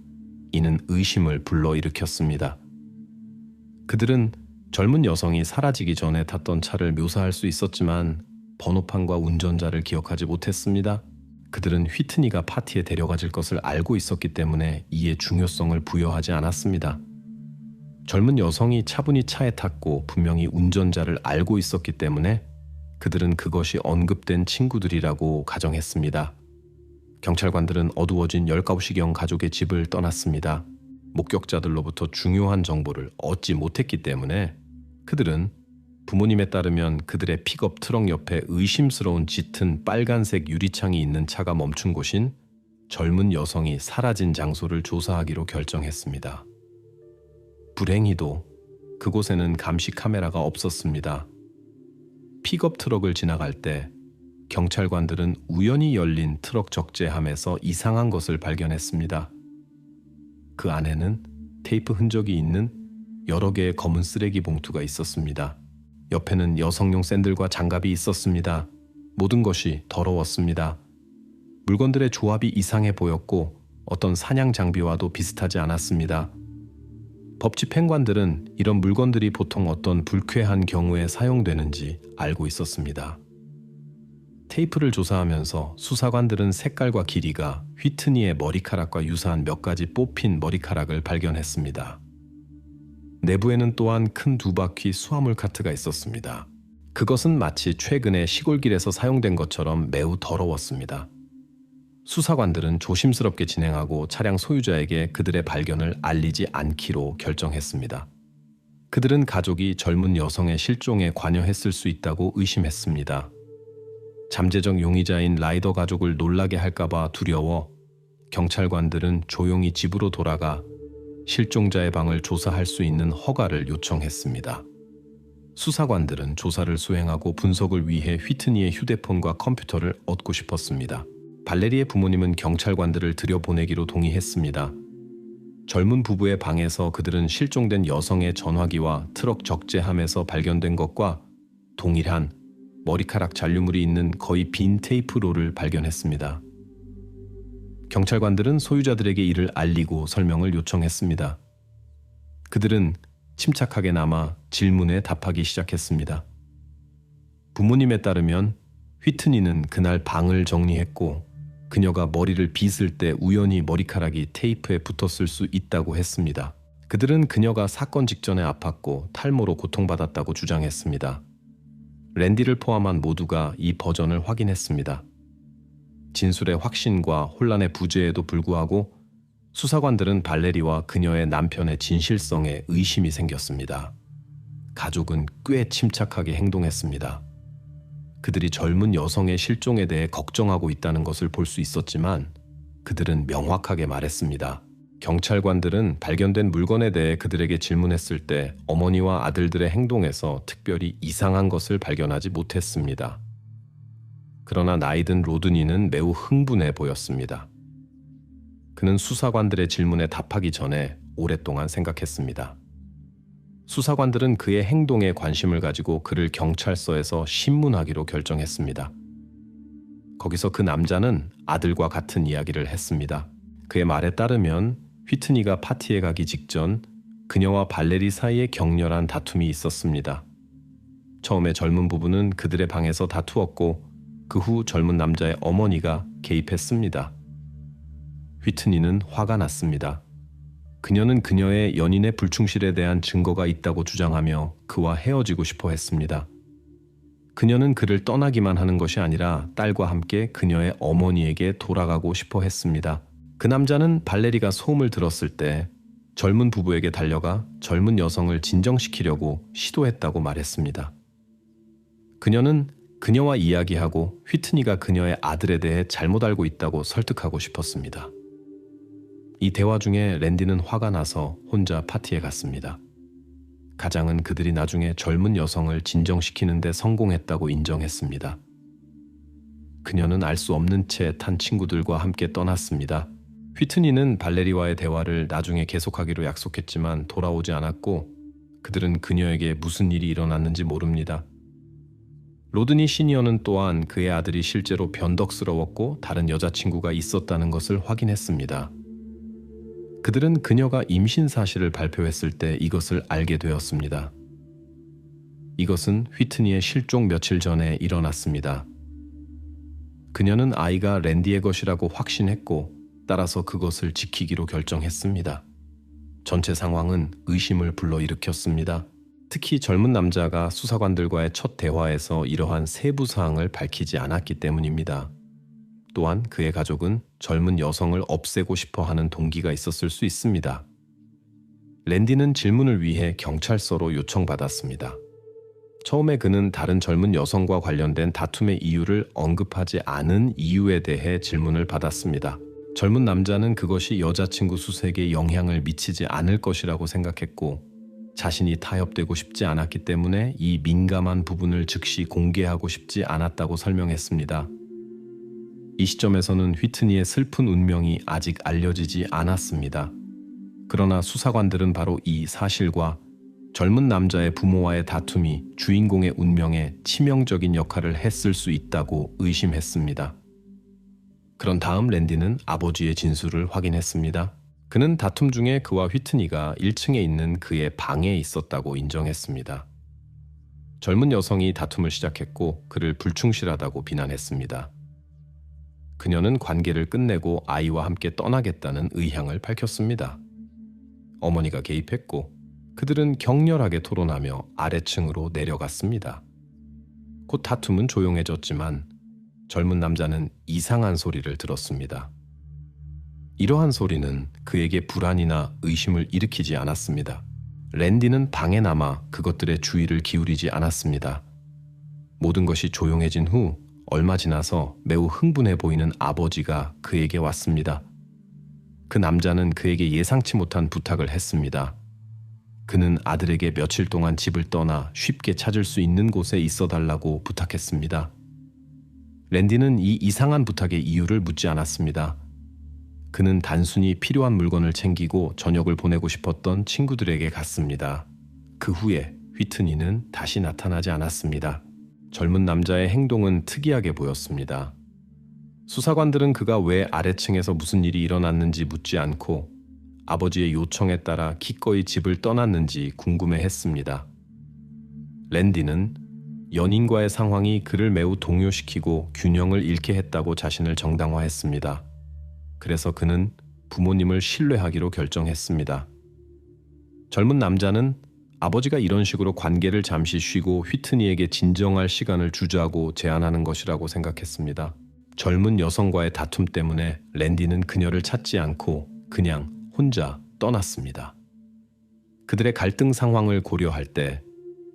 이는 의심을 불러일으켰습니다. 그들은 젊은 여성이 사라지기 전에 탔던 차를 묘사할 수 있었지만 번호판과 운전자를 기억하지 못했습니다. 그들은 휘트니가 파티에 데려가질 것을 알고 있었기 때문에 이에 중요성을 부여하지 않았습니다. 젊은 여성이 차분히 차에 탔고 분명히 운전자를 알고 있었기 때문에 그들은 그것이 언급된 친구들이라고 가정했습니다. 경찰관들은 어두워진 19시경 가족의 집을 떠났습니다. 목격자들로부터 중요한 정보를 얻지 못했기 때문에 그들은 부모님에 따르면 그들의 픽업 트럭 옆에 의심스러운 짙은 빨간색 유리창이 있는 차가 멈춘 곳인 젊은 여성이 사라진 장소를 조사하기로 결정했습니다. 불행히도 그곳에는 감시 카메라가 없었습니다. 픽업 트럭을 지나갈 때 경찰관들은 우연히 열린 트럭 적재함에서 이상한 것을 발견했습니다. 그 안에는 테이프 흔적이 있는 여러 개의 검은 쓰레기 봉투가 있었습니다. 옆에는 여성용 샌들과 장갑이 있었습니다. 모든 것이 더러웠습니다. 물건들의 조합이 이상해 보였고 어떤 사냥 장비와도 비슷하지 않았습니다. 법집행관들은 이런 물건들이 보통 어떤 불쾌한 경우에 사용되는지 알고 있었습니다. 테이프를 조사하면서 수사관들은 색깔과 길이가 휘트니의 머리카락과 유사한 몇 가지 뽑힌 머리카락을 발견했습니다. 내부에는 또한 큰 두 바퀴 수화물 카트가 있었습니다. 그것은 마치 최근에 시골길에서 사용된 것처럼 매우 더러웠습니다. 수사관들은 조심스럽게 진행하고 차량 소유자에게 그들의 발견을 알리지 않기로 결정했습니다. 그들은 가족이 젊은 여성의 실종에 관여했을 수 있다고 의심했습니다. 잠재적 용의자인 라이더 가족을 놀라게 할까봐 두려워 경찰관들은 조용히 집으로 돌아가 실종자의 방을 조사할 수 있는 허가를 요청했습니다. 수사관들은 조사를 수행하고 분석을 위해 휘트니의 휴대폰과 컴퓨터를 얻고 싶었습니다. 발레리의 부모님은 경찰관들을 들여보내기로 동의했습니다. 젊은 부부의 방에서 그들은 실종된 여성의 전화기와 트럭 적재함에서 발견된 것과 동일한 머리카락 잔류물이 있는 거의 빈 테이프롤을 발견했습니다. 경찰관들은 소유자들에게 이를 알리고 설명을 요청했습니다. 그들은 침착하게 남아 질문에 답하기 시작했습니다. 부모님에 따르면 휘트니는 그날 방을 정리했고 그녀가 머리를 빗을 때 우연히 머리카락이 테이프에 붙었을 수 있다고 했습니다. 그들은 그녀가 사건 직전에 아팠고 탈모로 고통받았다고 주장했습니다. 랜디를 포함한 모두가 이 버전을 확인했습니다. 진술의 확신과 혼란의 부재에도 불구하고 수사관들은 발레리와 그녀의 남편의 진실성에 의심이 생겼습니다. 가족은 꽤 침착하게 행동했습니다. 그들이 젊은 여성의 실종에 대해 걱정하고 있다는 것을 볼 수 있었지만 그들은 명확하게 말했습니다. 경찰관들은 발견된 물건에 대해 그들에게 질문했을 때 어머니와 아들들의 행동에서 특별히 이상한 것을 발견하지 못했습니다. 그러나 나이든 로드니는 매우 흥분해 보였습니다. 그는 수사관들의 질문에 답하기 전에 오랫동안 생각했습니다. 수사관들은 그의 행동에 관심을 가지고 그를 경찰서에서 신문하기로 결정했습니다. 거기서 그 남자는 아들과 같은 이야기를 했습니다. 그의 말에 따르면 휘트니가 파티에 가기 직전 그녀와 발레리 사이에 격렬한 다툼이 있었습니다. 처음에 젊은 부부는 그들의 방에서 다투었고 그 후 젊은 남자의 어머니가 개입했습니다. 휘트니는 화가 났습니다. 그녀는 그녀의 연인의 불충실에 대한 증거가 있다고 주장하며 그와 헤어지고 싶어 했습니다. 그녀는 그를 떠나기만 하는 것이 아니라 딸과 함께 그녀의 어머니에게 돌아가고 싶어 했습니다. 그 남자는 발레리가 소음을 들었을 때 젊은 부부에게 달려가 젊은 여성을 진정시키려고 시도했다고 말했습니다. 그녀는 그녀와 이야기하고 휘트니가 그녀의 아들에 대해 잘못 알고 있다고 설득하고 싶었습니다. 이 대화 중에 랜디는 화가 나서 혼자 파티에 갔습니다. 가장은 그들이 나중에 젊은 여성을 진정시키는 데 성공했다고 인정했습니다. 그녀는 알 수 없는 채 탄 친구들과 함께 떠났습니다. 휘트니는 발레리와의 대화를 나중에 계속하기로 약속했지만 돌아오지 않았고 그들은 그녀에게 무슨 일이 일어났는지 모릅니다. 로드니 시니어는 또한 그의 아들이 실제로 변덕스러웠고 다른 여자친구가 있었다는 것을 확인했습니다. 그들은 그녀가 임신 사실을 발표했을 때 이것을 알게 되었습니다. 이것은 휘트니의 실종 며칠 전에 일어났습니다. 그녀는 아이가 랜디의 것이라고 확신했고 따라서 그것을 지키기로 결정했습니다. 전체 상황은 의심을 불러일으켰습니다. 특히 젊은 남자가 수사관들과의 첫 대화에서 이러한 세부 사항을 밝히지 않았기 때문입니다. 또한 그의 가족은 젊은 여성을 없애고 싶어 하는 동기가 있었을 수 있습니다. 랜디는 질문을 위해 경찰서로 요청받았습니다. 처음에 그는 다른 젊은 여성과 관련된 다툼의 이유를 언급하지 않은 이유에 대해 질문을 받았습니다. 젊은 남자는 그것이 여자친구 수색에 영향을 미치지 않을 것이라고 생각했고 자신이 타협되고 싶지 않았기 때문에 이 민감한 부분을 즉시 공개하고 싶지 않았다고 설명했습니다. 이 시점에서는 휘트니의 슬픈 운명이 아직 알려지지 않았습니다. 그러나 수사관들은 바로 이 사실과 젊은 남자의 부모와의 다툼이 주인공의 운명에 치명적인 역할을 했을 수 있다고 의심했습니다. 그런 다음 랜디는 아버지의 진술을 확인했습니다. 그는 다툼 중에 그와 휘트니가 1층에 있는 그의 방에 있었다고 인정했습니다. 젊은 여성이 다툼을 시작했고 그를 불충실하다고 비난했습니다. 그녀는 관계를 끝내고 아이와 함께 떠나겠다는 의향을 밝혔습니다. 어머니가 개입했고 그들은 격렬하게 토론하며 아래층으로 내려갔습니다. 곧 다툼은 조용해졌지만 젊은 남자는 이상한 소리를 들었습니다. 이러한 소리는 그에게 불안이나 의심을 일으키지 않았습니다. 랜디는 방에 남아 그것들의 주의를 기울이지 않았습니다. 모든 것이 조용해진 후 얼마 지나서 매우 흥분해 보이는 아버지가 그에게 왔습니다. 그 남자는 그에게 예상치 못한 부탁을 했습니다. 그는 아들에게 며칠 동안 집을 떠나 쉽게 찾을 수 있는 곳에 있어 달라고 부탁했습니다. 랜디는 이 이상한 부탁의 이유를 묻지 않았습니다. 그는 단순히 필요한 물건을 챙기고 저녁을 보내고 싶었던 친구들에게 갔습니다. 그 후에 휘트니는 다시 나타나지 않았습니다. 젊은 남자의 행동은 특이하게 보였습니다. 수사관들은 그가 왜 아래층에서 무슨 일이 일어났는지 묻지 않고 아버지의 요청에 따라 기꺼이 집을 떠났는지 궁금해했습니다. 랜디는 연인과의 상황이 그를 매우 동요시키고 균형을 잃게 했다고 자신을 정당화했습니다. 그래서 그는 부모님을 신뢰하기로 결정했습니다. 젊은 남자는 아버지가 이런 식으로 관계를 잠시 쉬고 휘트니에게 진정할 시간을 주자고 제안하는 것이라고 생각했습니다. 젊은 여성과의 다툼 때문에 랜디는 그녀를 찾지 않고 그냥 혼자 떠났습니다. 그들의 갈등 상황을 고려할 때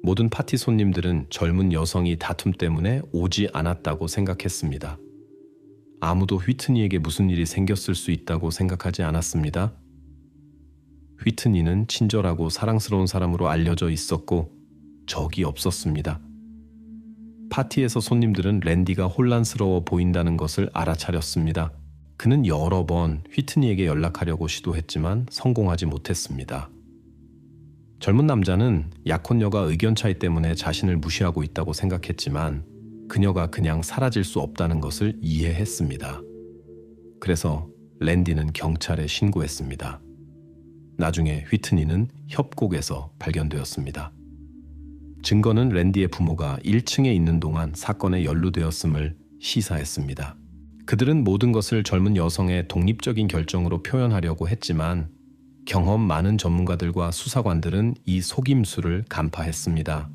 모든 파티 손님들은 젊은 여성이 다툼 때문에 오지 않았다고 생각했습니다. 아무도 휘트니에게 무슨 일이 생겼을 수 있다고 생각하지 않았습니다. 휘트니는 친절하고 사랑스러운 사람으로 알려져 있었고 적이 없었습니다. 파티에서 손님들은 랜디가 혼란스러워 보인다는 것을 알아차렸습니다. 그는 여러 번 휘트니에게 연락하려고 시도했지만 성공하지 못했습니다. 젊은 남자는 약혼녀가 의견 차이 때문에 자신을 무시하고 있다고 생각했지만 그녀가 그냥 사라질 수 없다는 것을 이해했습니다. 그래서 랜디는 경찰에 신고했습니다. 나중에 휘트니는 협곡에서 발견되었습니다. 증거는 랜디의 부모가 1층에 있는 동안 사건에 연루되었음을 시사했습니다. 그들은 모든 것을 젊은 여성의 독립적인 결정으로 표현하려고 했지만 경험 많은 전문가들과 수사관들은 이 속임수를 간파했습니다.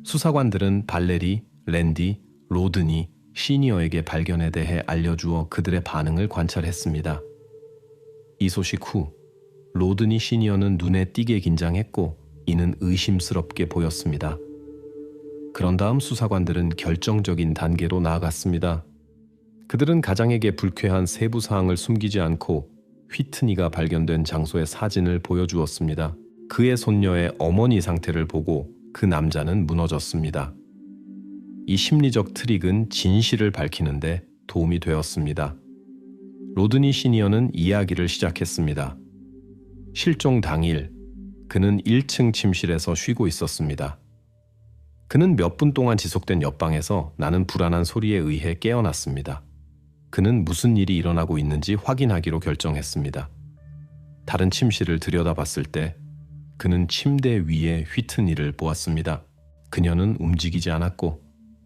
수사관들은 발레리, 랜디, 로드니, 시니어에게 발견에 대해 알려주어 그들의 반응을 관찰했습니다. 이 소식 후 로드니 시니어는 눈에 띄게 긴장했고 이는 의심스럽게 보였습니다. 그런 다음 수사관들은 결정적인 단계로 나아갔습니다. 그들은 가장에게 불쾌한 세부 사항을 숨기지 않고 휘트니가 발견된 장소의 사진을 보여주었습니다. 그의 손녀의 어머니 상태를 보고 그 남자는 무너졌습니다. 이 심리적 트릭은 진실을 밝히는데 도움이 되었습니다. 로드니 시니어는 이야기를 시작했습니다. 실종 당일 그는 1층 침실에서 쉬고 있었습니다. 그는 몇 분 동안 지속된 옆방에서 나는 불안한 소리에 의해 깨어났습니다. 그는 무슨 일이 일어나고 있는지 확인하기로 결정했습니다. 다른 침실을 들여다봤을 때 그는 침대 위에 휘트니를 보았습니다. 그녀는 움직이지 않았고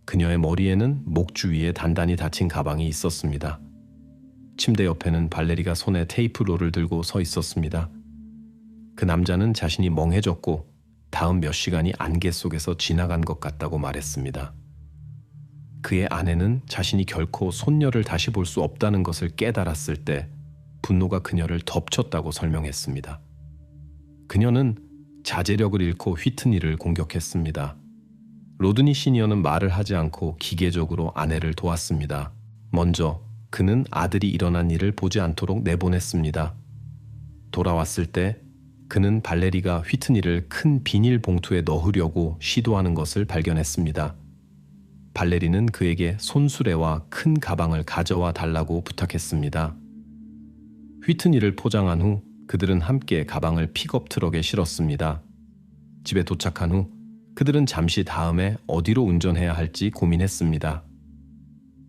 그녀의 머리에는 목 주위에 단단히 닫힌 가방이 있었습니다. 침대 옆에는 발레리가 손에 테이프롤을 들고 서 있었습니다. 그 남자는 자신이 멍해졌고 다음 몇 시간이 안개 속에서 지나간 것 같다고 말했습니다. 그의 아내는 자신이 결코 손녀를 다시 볼 수 없다는 것을 깨달았을 때 분노가 그녀를 덮쳤다고 설명했습니다. 그녀는 자제력을 잃고 휘트니를 공격했습니다. 로드니 시니어는 말을 하지 않고 기계적으로 아내를 도왔습니다. 먼저 그는 아들이 일어난 일을 보지 않도록 내보냈습니다. 돌아왔을 때 그는 발레리가 휘트니를 큰 비닐 봉투에 넣으려고 시도하는 것을 발견했습니다. 발레리는 그에게 손수레와 큰 가방을 가져와 달라고 부탁했습니다. 휘트니를 포장한 후 그들은 함께 가방을 픽업 트럭에 실었습니다. 집에 도착한 후 그들은 잠시 다음에 어디로 운전해야 할지 고민했습니다.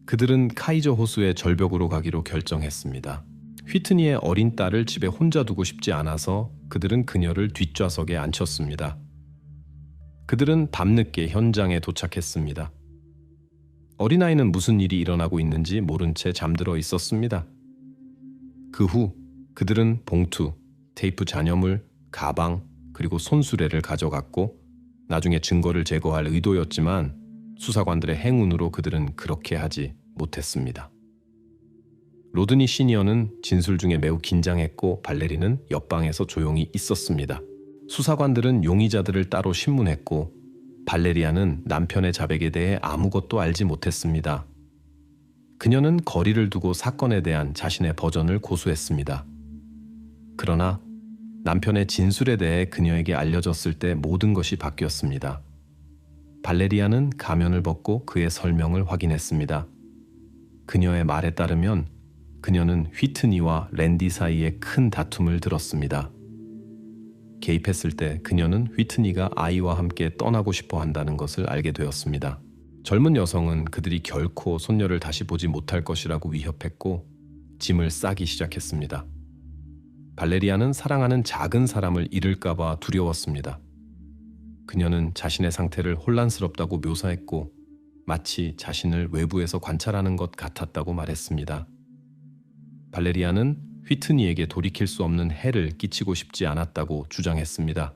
그들은 카이저 호수의 절벽으로 가기로 결정했습니다. 휘트니의 어린 딸을 집에 혼자 두고 싶지 않아서 그들은 그녀를 뒷좌석에 앉혔습니다. 그들은 밤늦게 현장에 도착했습니다. 어린아이는 무슨 일이 일어나고 있는지 모른 채 잠들어 있었습니다. 그 후 그들은 봉투, 테이프 잔여물, 가방, 그리고 손수레를 가져갔고 나중에 증거를 제거할 의도였지만 수사관들의 행운으로 그들은 그렇게 하지 못했습니다. 로드니 시니어는 진술 중에 매우 긴장했고 발레리는 옆방에서 조용히 있었습니다. 수사관들은 용의자들을 따로 신문했고 발레리아는 남편의 자백에 대해 아무것도 알지 못했습니다. 그녀는 거리를 두고 사건에 대한 자신의 버전을 고수했습니다. 그러나 남편의 진술에 대해 그녀에게 알려졌을 때 모든 것이 바뀌었습니다. 발레리아는 가면을 벗고 그의 설명을 확인했습니다. 그녀의 말에 따르면 그녀는 휘트니와 랜디 사이에 큰 다툼을 들었습니다. 개입했을 때 그녀는 휘트니가 아이와 함께 떠나고 싶어 한다는 것을 알게 되었습니다. 젊은 여성은 그들이 결코 손녀를 다시 보지 못할 것이라고 위협했고 짐을 싸기 시작했습니다. 발레리아는 사랑하는 작은 사람을 잃을까봐 두려웠습니다. 그녀는 자신의 상태를 혼란스럽다고 묘사했고 마치 자신을 외부에서 관찰하는 것 같았다고 말했습니다. 발레리아는 휘트니에게 돌이킬 수 없는 해를 끼치고 싶지 않았다고 주장했습니다.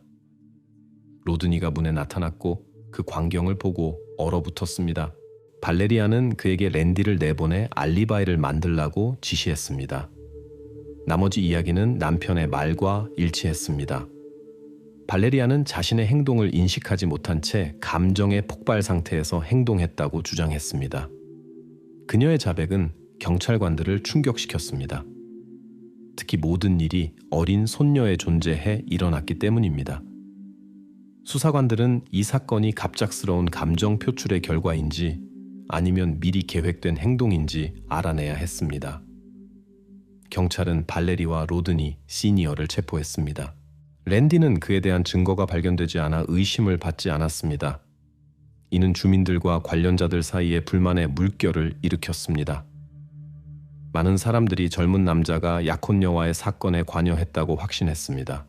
로드니가 문에 나타났고 그 광경을 보고 얼어붙었습니다. 발레리아는 그에게 랜디를 내보내 알리바이를 만들라고 지시했습니다. 나머지 이야기는 남편의 말과 일치했습니다. 발레리아는 자신의 행동을 인식하지 못한 채 감정의 폭발 상태에서 행동했다고 주장했습니다. 그녀의 자백은 경찰관들을 충격시켰습니다. 특히 모든 일이 어린 손녀의 존재에 일어났기 때문입니다. 수사관들은 이 사건이 갑작스러운 감정 표출의 결과인지 아니면 미리 계획된 행동인지 알아내야 했습니다. 경찰은 발레리와 로드니 시니어를 체포했습니다. 랜디는 그에 대한 증거가 발견되지 않아 의심을 받지 않았습니다. 이는 주민들과 관련자들 사이에 불만의 물결을 일으켰습니다. 많은 사람들이 젊은 남자가 약혼녀와의 사건에 관여했다고 확신했습니다.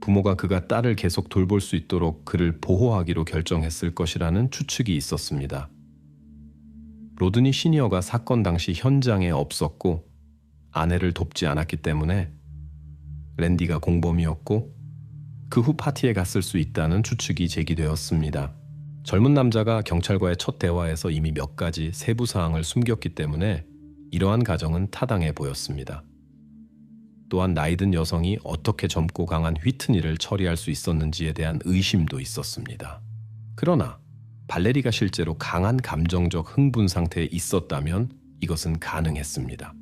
부모가 그가 딸을 계속 돌볼 수 있도록 그를 보호하기로 결정했을 것이라는 추측이 있었습니다. 로드니 시니어가 사건 당시 현장에 없었고 아내를 돕지 않았기 때문에 랜디가 공범이었고 그 후 파티에 갔을 수 있다는 추측이 제기되었습니다. 젊은 남자가 경찰과의 첫 대화에서 이미 몇 가지 세부 사항을 숨겼기 때문에 이러한 가정은 타당해 보였습니다. 또한 나이든 여성이 어떻게 젊고 강한 휘트니를 처리할 수 있었는지에 대한 의심도 있었습니다. 그러나 발레리가 실제로 강한 감정적 흥분 상태에 있었다면 이것은 가능했습니다.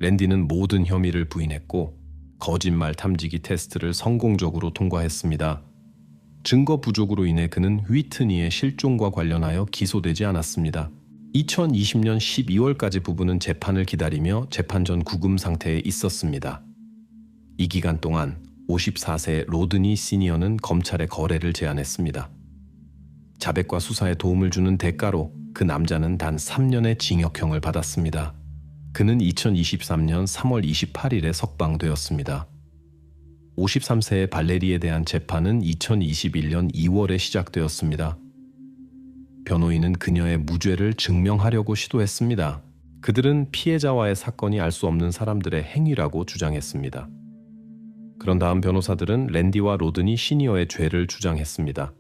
랜디는 모든 혐의를 부인했고 거짓말 탐지기 테스트를 성공적으로 통과했습니다. 증거 부족으로 인해 그는 휘트니의 실종과 관련하여 기소되지 않았습니다. 2020년 12월까지 부부는 재판을 기다리며 재판 전 구금 상태에 있었습니다. 이 기간 동안 54세 로드니 시니어는 검찰의 거래를 제안했습니다. 자백과 수사에 도움을 주는 대가로 그 남자는 단 3년의 징역형을 받았습니다. 그는 2023년 3월 28일에 석방되었습니다. 53세의 발레리에 대한 재판은 2021년 2월에 시작되었습니다. 변호인은 그녀의 무죄를 증명하려고 시도했습니다. 그들은 피해자와의 사건이 알 수 없는 사람들의 행위라고 주장했습니다. 그런 다음 변호사들은 랜디와 로드니 시니어의 죄를 주장했습니다.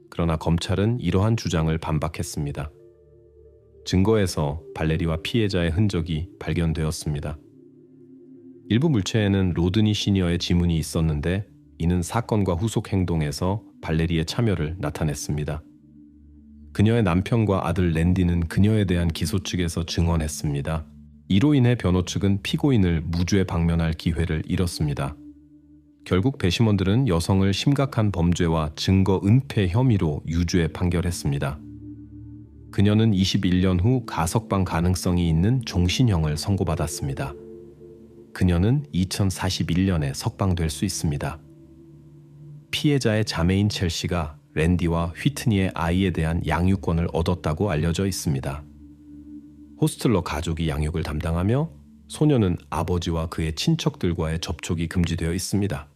그러나 검찰은 이러한 주장을 반박했습니다. 증거에서 발레리와 피해자의 흔적이 발견되었습니다. 일부 물체에는 로드니 시니어의 지문이 있었는데 이는 사건과 후속 행동에서 발레리의 참여를 나타냈습니다. 그녀의 남편과 아들 랜디는 그녀에 대한 기소 측에서 증언했습니다. 이로 인해 변호 측은 피고인을 무죄 방면할 기회를 잃었습니다. 결국 배심원들은 여성을 심각한 범죄와 증거 은폐 혐의로 유죄 판결했습니다. 그녀는 21년 후 가석방 가능성이 있는 종신형을 선고받았습니다. 그녀는 2041년에 석방될 수 있습니다. 피해자의 자매인 첼시가 랜디와 휘트니의 아이에 대한 양육권을 얻었다고 알려져 있습니다. 호스틀러 가족이 양육을 담당하며 소녀는 아버지와 그의 친척들과의 접촉이 금지되어 있습니다.